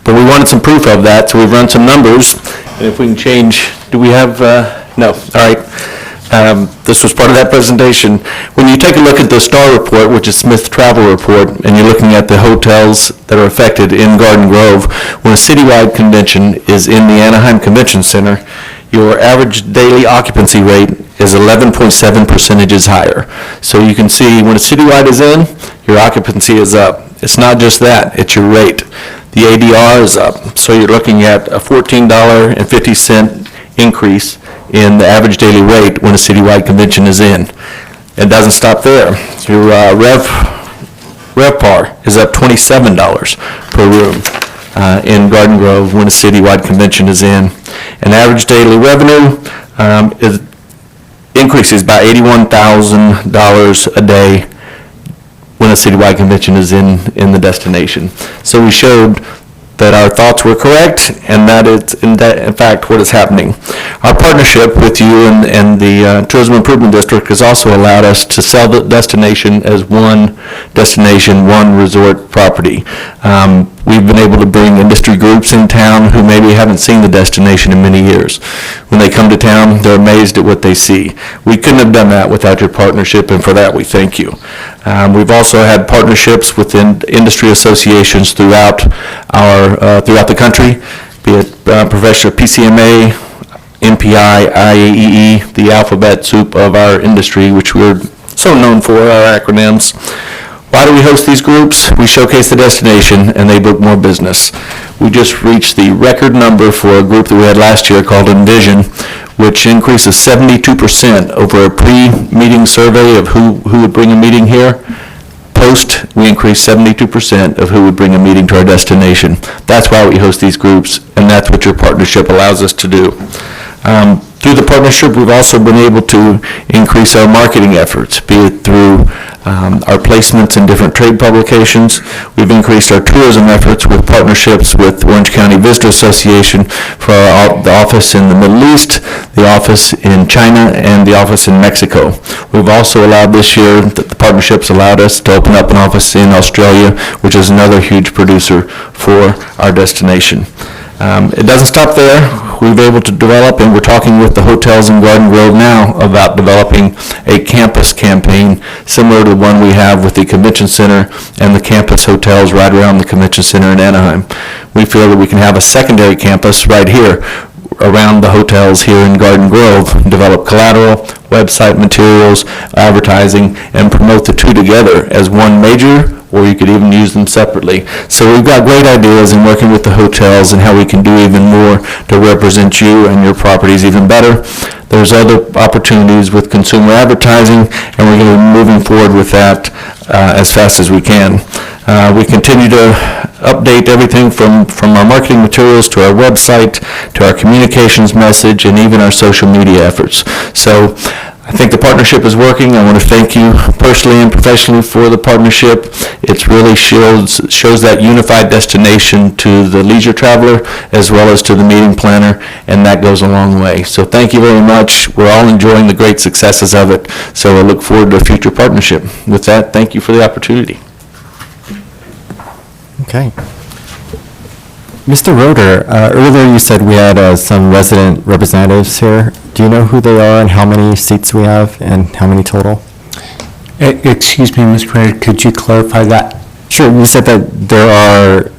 But we wanted some proof of that, so we've run some numbers, and if we can change, do we have, no, all right. This was part of that presentation. When you take a look at the STAR report, which is Smith Travel Report, and you're looking at the hotels that are affected in Garden Grove, when a citywide convention is in the Anaheim Convention Center, your average daily occupancy rate is 11.7 percentages higher. So you can see when a citywide is in, your occupancy is up. It's not just that, it's your rate. The ADR is up, so you're looking at a $14.50 increase in the average daily rate when a citywide convention is in. It doesn't stop there. Your RevPAR is up $27 per room in Garden Grove when a citywide convention is in. And average daily revenue increases by $81,000 a day when a citywide convention is in the destination. So we showed that our thoughts were correct and that it's in fact what is happening. Our partnership with you and the Tourism Improvement District has also allowed us to sell the destination as one destination, one resort property. We've been able to bring industry groups in town who maybe haven't seen the destination in many years. When they come to town, they're amazed at what they see. We couldn't have done that without your partnership, and for that we thank you. We've also had partnerships with industry associations throughout the country, be it Professor PCMA, MPI, IAEE, the alphabet soup of our industry, which we're so known for, our acronyms. Why do we host these groups? We showcase the destination and they book more business. We just reached the record number for a group that we had last year called Envision, which increases 72% over a pre-meeting survey of who would bring a meeting here. Post, we increased 72% of who would bring a meeting to our destination. That's why we host these groups, and that's what your partnership allows us to do. Through the partnership, we've also been able to increase our marketing efforts, be it through our placements in different trade publications. We've increased our tourism efforts with partnerships with Orange County Visitor Association for the office in the Middle East, the office in China, and the office in Mexico. We've also allowed this year, the partnerships allowed us to open up an office in Australia, which is another huge producer for our destination. It doesn't stop there. We've been able to develop, and we're talking with the hotels in Garden Grove now about developing a campus campaign similar to the one we have with the Convention Center and the campus hotels right around the Convention Center in Anaheim. We feel that we can have a secondary campus right here around the hotels here in Garden Grove, develop collateral, website materials, advertising, and promote the two together as one major, or you could even use them separately. So we've got great ideas in working with the hotels and how we can do even more to represent you and your properties even better. There's other opportunities with consumer advertising, and we're going to be moving forward with that as fast as we can. We continue to update everything from our marketing materials to our website, to our communications message, and even our social media efforts. So I think the partnership is working. I want to thank you personally and professionally for the partnership. It really shows that unified destination to the leisure traveler as well as to the meeting planner, and that goes a long way. So thank you very much. We're all enjoying the great successes of it, so I look forward to a future partnership. With that, thank you for the opportunity. Okay. Mr. Roeder, earlier you said we had some resident representatives here. Do you know who they are and how many seats we have and how many total? Excuse me, Mr. Mayor, could you clarify that? Sure, you said that there are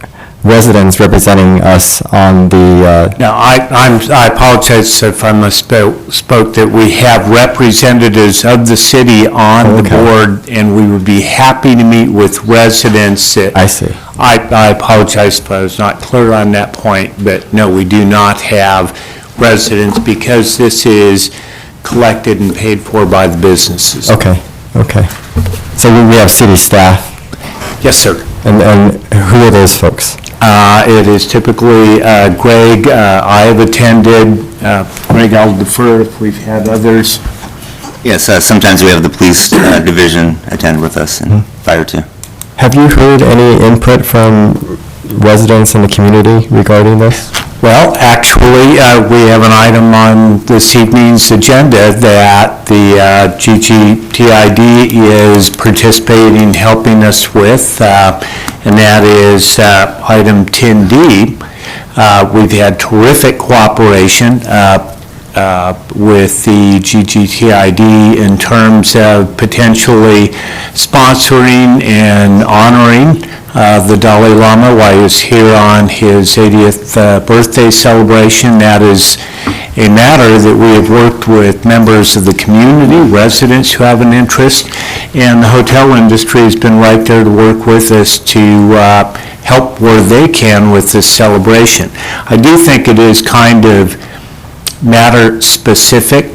residents representing us on the... No, I apologize if I misspoke, that we have representatives of the city on the board, and we would be happy to meet with residents. I see. I apologize if I was not clear on that point, but no, we do not have residents because this is collected and paid for by the businesses. Okay. So we have city staff? Yes, sir. And who are those folks? It is typically Greg. I have attended. Greg, I'll defer if we've had others. Yes, sometimes we have the police division attend with us and fire too. Have you heard any input from residents in the community regarding this? Well, actually, we have an item on this evening's agenda that the GGTID is participating, helping us with, and that is item 10D. We've had terrific cooperation with the GGTID in terms of potentially sponsoring and honoring the Dalai Lama while he was here on his 80th birthday celebration. That is a matter that we have worked with members of the community, residents who have an interest, and the hotel industry has been right there to work with us to help where they can with this celebration. I do think it is kind of matter-specific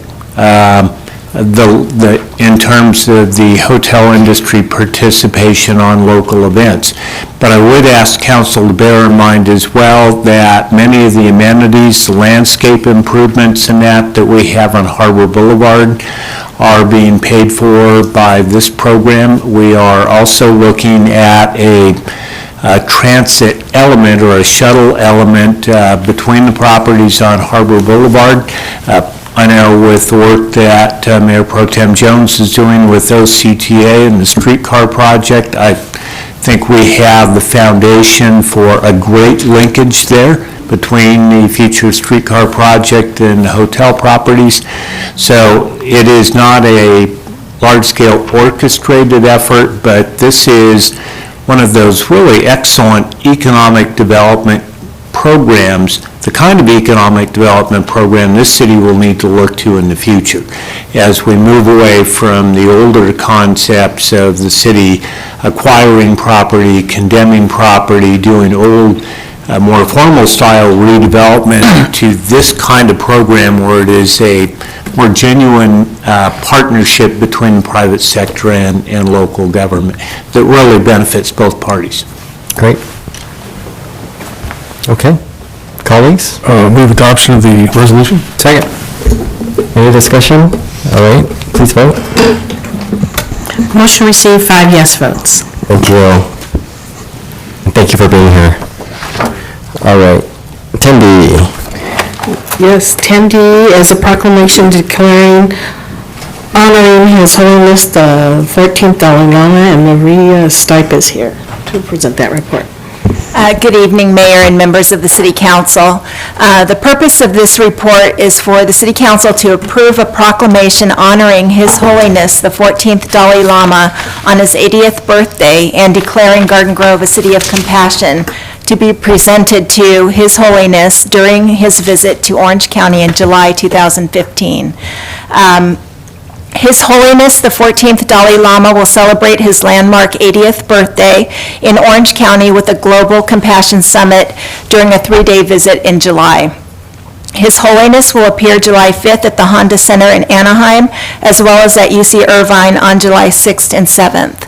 in terms of the hotel industry participation on local events. But I would ask council to bear in mind as well that many of the amenities, the landscape improvements and that we have on Harbor Boulevard are being paid for by this program. We are also looking at a transit element or a shuttle element between the properties on Harbor Boulevard. I know with the work that Mayor Pro Tem Jones is doing with OCTA and the streetcar project, I think we have the foundation for a great linkage there between the future streetcar project and the hotel properties. So it is not a large-scale orchestrated effort, but this is one of those really excellent economic development programs, the kind of economic development program this city will need to look to in the future as we move away from the older concepts of the city acquiring property, condemning property, doing old, more formal style redevelopment to this kind of program where it is a more genuine partnership between the private sector and local government that really benefits both parties. Great. Okay. Colleagues? Move adoption of the resolution. Second. Any discussion? All right, please vote. Motion received, 5 yes votes. Thank you all. And thank you for being here. All right. 10D. Yes, 10D is a proclamation declaring, honoring His Holiness the 14th Dalai Lama, and Maria Stipe is here to present that report. Good evening, Mayor and members of the City Council. The purpose of this report is for the City Council to approve a proclamation honoring His Holiness the 14th Dalai Lama on his 80th birthday and declaring Garden Grove a city of compassion to be presented to His Holiness during his visit to Orange County in July 2015. His Holiness the 14th Dalai Lama will celebrate his landmark 80th birthday in Orange County with a Global Compassion Summit during a 3-day visit in July. His Holiness will appear July 5th at the Honda Center in Anaheim, as well as at UC Irvine on July 6th and 7th.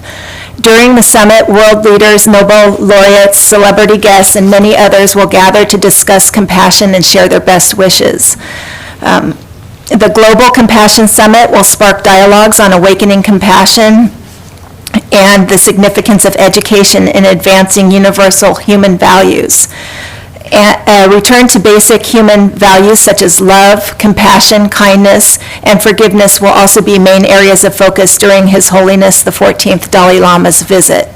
During the summit, world leaders, Nobel laureates, celebrity guests, and many others will gather to discuss compassion and share their best wishes. The Global Compassion Summit will spark dialogues on awakening compassion and the significance of education in advancing universal human values. A return to basic human values such as love, compassion, kindness, and forgiveness will also be main areas of focus during His Holiness the 14th Dalai Lama's visit.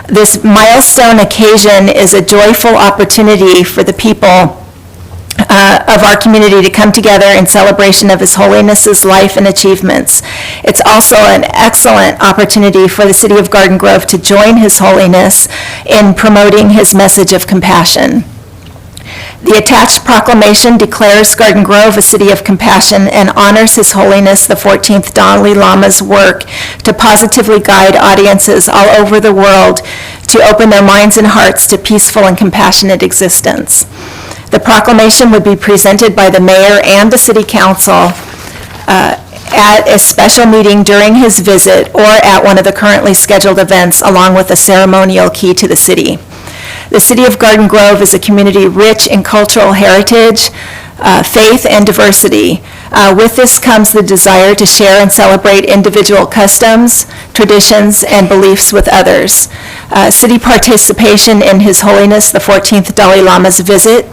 This milestone occasion is a joyful opportunity for the people of our community to come together in celebration of His Holiness's life and achievements. It's also an excellent opportunity for the City of Garden Grove to join His Holiness in promoting his message of compassion. The attached proclamation declares Garden Grove a city of compassion and honors His Holiness the 14th Dalai Lama's work to positively guide audiences all over the world to open their minds and hearts to peaceful and compassionate existence. The proclamation would be presented by the mayor and the city council at a special meeting during his visit or at one of the currently scheduled events, along with a ceremonial key to the city. The City of Garden Grove is a community rich in cultural heritage, faith, and diversity. With this comes the desire to share and celebrate individual customs, traditions, and beliefs with others. City participation in His Holiness the 14th Dalai Lama's visit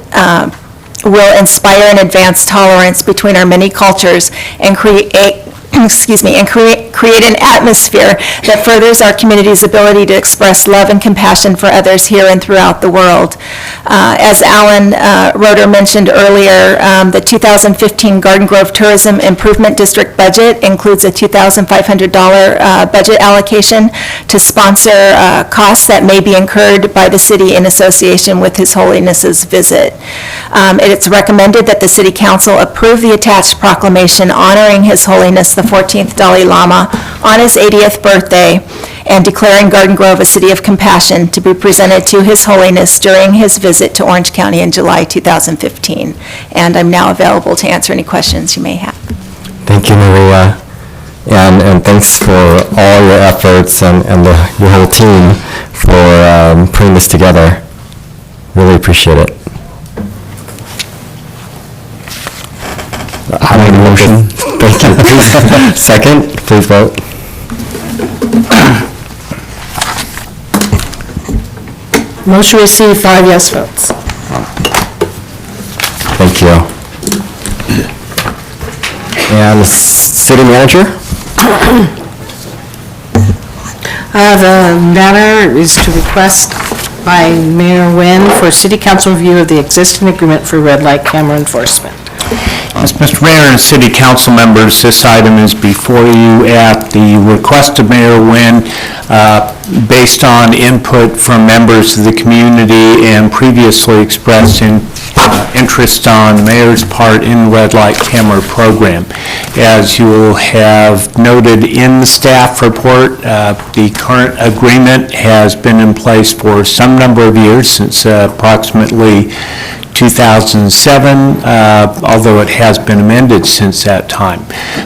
will inspire and advance tolerance between our many cultures and create an atmosphere that furthers our community's ability to express love and compassion for others here and throughout the world. As Alan Roeder mentioned earlier, the 2015 Garden Grove Tourism Improvement District budget includes a $2,500 budget allocation to sponsor costs that may be incurred by the city in association with His Holiness's visit. It's recommended that the City Council approve the attached proclamation honoring His Holiness the 14th Dalai Lama on his 80th birthday and declaring Garden Grove a city of compassion to be presented to His Holiness during his visit to Orange County in July 2015. And I'm now available to answer any questions you may have. Thank you, Maria. And thanks for all your efforts and your whole team for putting this together. Really appreciate it. I make a motion. Thank you. Please, second, please vote. Motion received, 5 yes votes. Thank you. And city manager? The matter is to request by Mayor Nguyen for city council review of the existing agreement for red light camera enforcement. Yes, Mr. Mayor and City Council members, this item is before you at the request of Mayor Nguyen, based on input from members of the community and previously expressed interest on the mayor's part in the red light camera program. As you will have noted in the staff report, the current agreement has been in place for some number of years, since approximately 2007, although it has been amended since that time.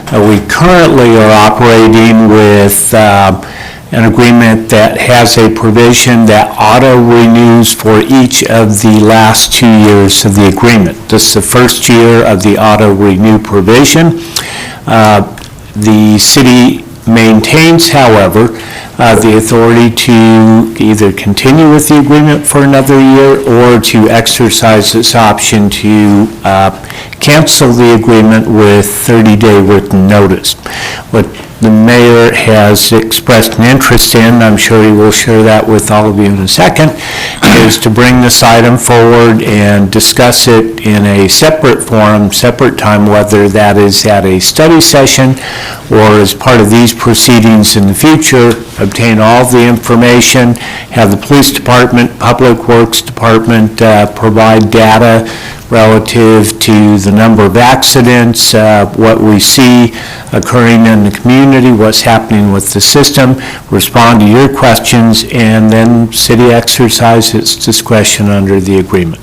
We currently are operating with an agreement that has a provision that auto-renews for each of the last 2 years of the agreement. This is the first year of the auto-renew provision. The city maintains, however, the authority to either continue with the agreement for another year or to exercise its option to cancel the agreement with 30-day written notice. What the mayor has expressed an interest in, I'm sure he will share that with all of you in a second, is to bring this item forward and discuss it in a separate forum, separate time, whether that is at a study session or as part of these proceedings in the future, obtain all the information, have the police department, public works department provide data relative to the number of accidents, what we see occurring in the community, what's happening with the system, respond to your questions, and then city exercise its discretion under the agreement.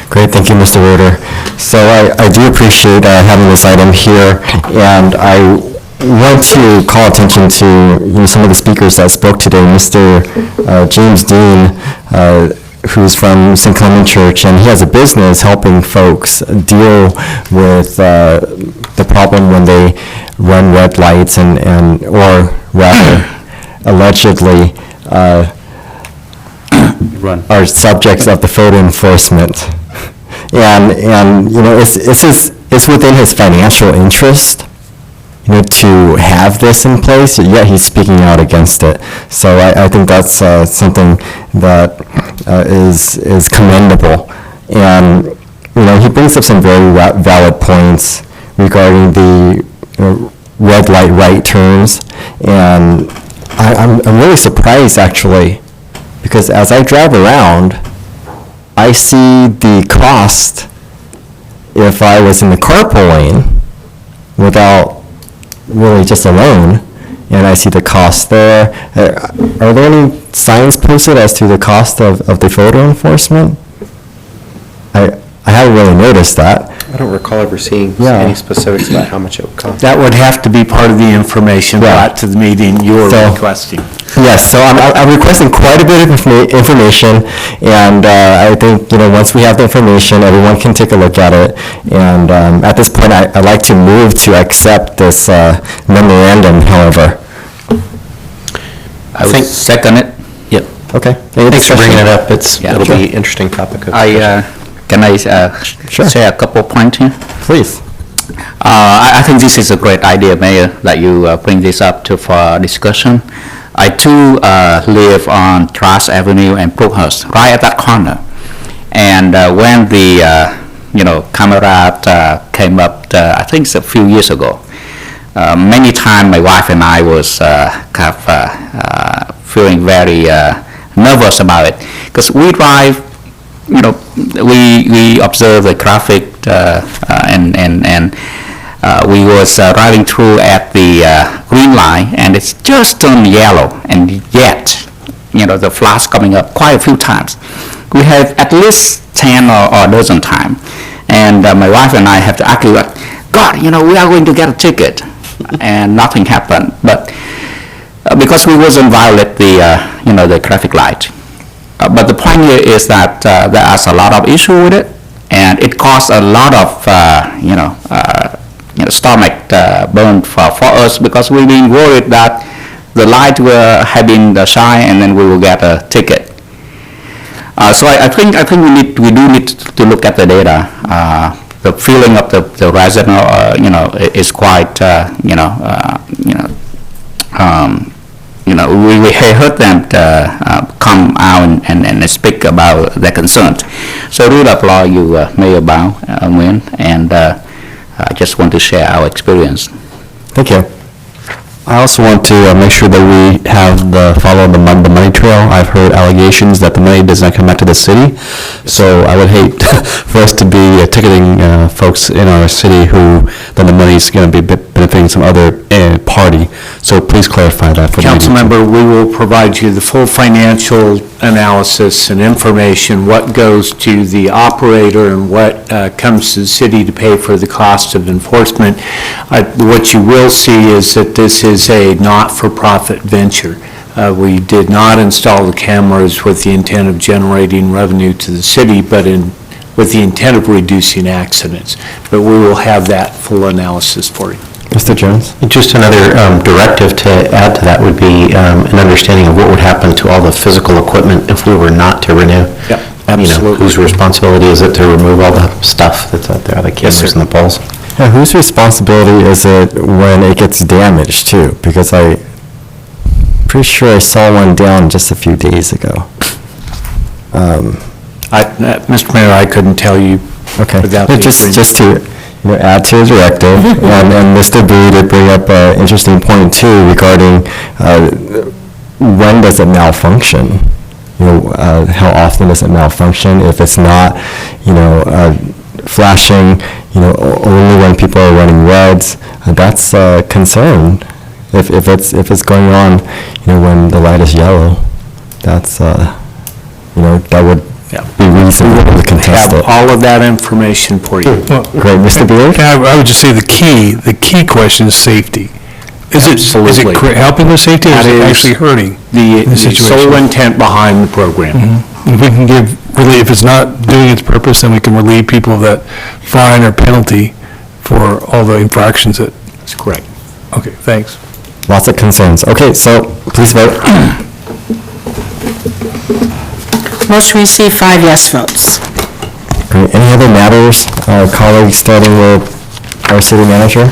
Great, thank you, Mr. Roeder. So I do appreciate having this item here, and I want to call attention to some of the speakers that spoke today. Mr. James Dean who's from St. Clement Church, and he has a business helping folks deal with the problem when they run red lights or rather allegedly are subjects of the photo enforcement. And you know, it's within his financial interest, you know, to have this in place, yet he's speaking out against it. So I think that's something that is commendable. And, you know, he brings up some very valid points regarding the red light right turns. And I'm really surprised, actually, because as I drive around, I see the cost if I was in the carpool lane without really just alone, and I see the cost there. Are there any signs posted as to the cost of the photo enforcement? I haven't really noticed that. I don't recall ever seeing Yeah. any specifics about how much it would cost. That would have to be part of the information brought to the meeting you're requesting. Yes, so I'm requesting quite a bit of information, and I think, you know, once we have the information, everyone can take a look at it. And at this point, I'd like to move to accept this memorandum, however. I would second it. Yep. Okay. Thanks for bringing it up. It'll sure. be an interesting topic of Can I say a couple of points here? Please. I think this is a great idea, Mayor, that you bring this up for discussion. I too live on Trask Avenue and Brookhurst, right at that corner. And when the camera came up, I think it's a few years ago, many times my wife and I was feeling very nervous about it, because we drive. We observe the traffic and we was driving through at the green line, and it's just turned yellow, and yet, the flash coming up quite a few times. We have at least 10 or a dozen times, and my wife and I have to argue, like, God, we are going to get a ticket, and nothing happened. But because we wasn't violate the traffic light. But the point here is that there is a lot of issue with it, and it caused a lot of stomach burn for us, because we've been worried that the light will have been shine and then we will get a ticket. So I think we do need to look at the data. The feeling of the resident, is quite we heard them come out and speak about their concerns. So I really applaud you, Mayor Bao, Nguyen, and I just want to share our experience. Thank you. I also want to make sure that we follow the money trail. I've heard allegations that the money does not come back to the city, so I would hate for us to be ticketing folks in our city who then the money's going to be benefiting some other party. So please clarify that for the meeting. Councilmember, we will provide you the full financial analysis and information, what goes to the operator and what comes to the city to pay for the cost of enforcement. What you will see is that this is a not-for-profit venture. We did not install the cameras with the intent of generating revenue to the city, but with the intent of reducing accidents. But we will have that full analysis for you. Mr. Jones? Just another directive to add to that would be an understanding of what would happen to all the physical equipment if we were not to renew. Yep, absolutely. Whose responsibility is it to remove all the stuff that's out there, the cameras and the poles? Yeah, whose responsibility is it when it gets damaged, too? Because I'm pretty sure I saw one down just a few days ago. Mr. Mayor, I couldn't tell you without the agreement. Just to add to his directive, and Mr. Boo did bring up an interesting point, too, regarding when does it malfunction? How often does it malfunction? If it's not, flashing, only when people are running reds, that's a concern. If it's going on, when the light is yellow, that's, that would be reasonable to contest it. All of that information for you. Great, Mr. Beard? I would just say the key question is safety. Is it Absolutely. helping with safety, or is That it is actually hurting? The situation. sole intent behind the program. If we can if it's not doing its purpose, then we can relieve people of that fine or penalty for all the infractions that... That's correct. Okay, thanks. Lots of concerns. Okay, so please vote. Motion received, 5 yes votes. Great. Any other matters, colleagues, starting with our city manager?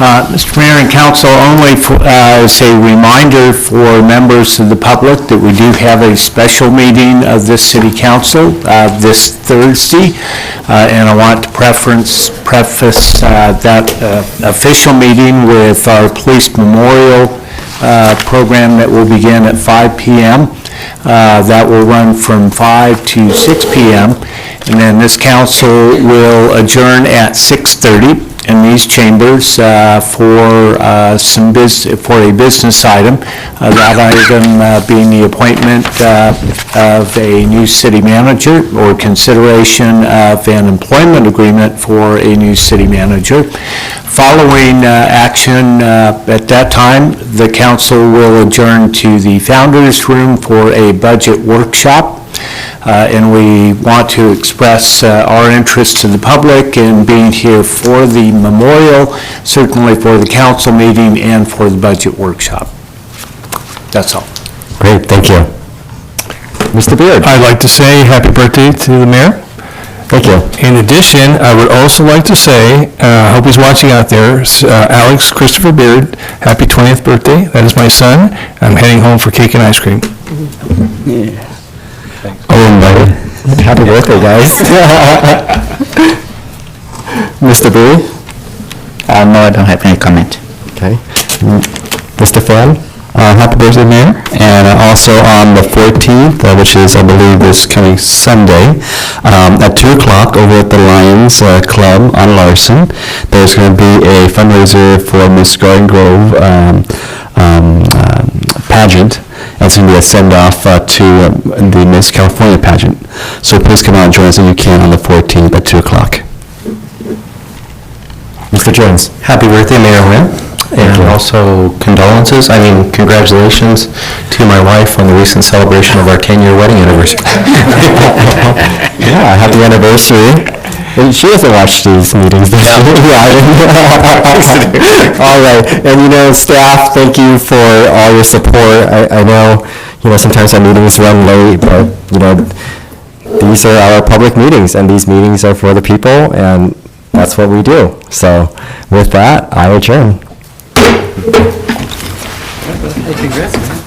Mr. Mayor and Council, only as a reminder for members of the public that we do have a special meeting of this city council this Thursday, and I want to preface that official meeting with our police memorial program that will begin at 5 p.m. That will run from 5 to 6 p.m., and then this council will adjourn at 6:30 in these chambers for a business item. That item being the appointment of a new city manager or consideration of an employment agreement for a new city manager. Following action at that time, the council will adjourn to the Founders Room for a budget workshop. And we want to express our interest to the public in being here for the memorial, certainly for the council meeting and for the budget workshop. That's all. Great, thank you. Mr. Beard? I'd like to say happy birthday to the mayor. Thank you. In addition, I would also like to say, I hope he's watching out there, Alex Christopher Beard, happy 20th birthday. That is my son. I'm heading home for cake and ice cream. Oh, invited. Happy birthday, guys. Mr. Bowie? No, I don't have any comment. Okay. Mr. Fan? Happy birthday, Mayor. And also on the 14th, which is, I believe, this coming Sunday, at 2 o'clock over at the Lions Club on Larson, there's going to be a fundraiser for Miss Garden Grove pageant. And it's going to be a send-off to the Miss California pageant. So please come out and join us if you can on the 14th at 2 o'clock. Mr. Jones? Happy birthday, Mayor Wynn. And also condolences, congratulations to my wife on the recent celebration of our 10-year wedding anniversary. Yeah, happy anniversary. And she doesn't watch these meetings. All right, and staff, thank you for all your support. I know, sometimes our meetings run late, but, these are our public meetings, and these meetings are for the people, and that's what we do. So with that, I adjourn. Hey, congrats, man.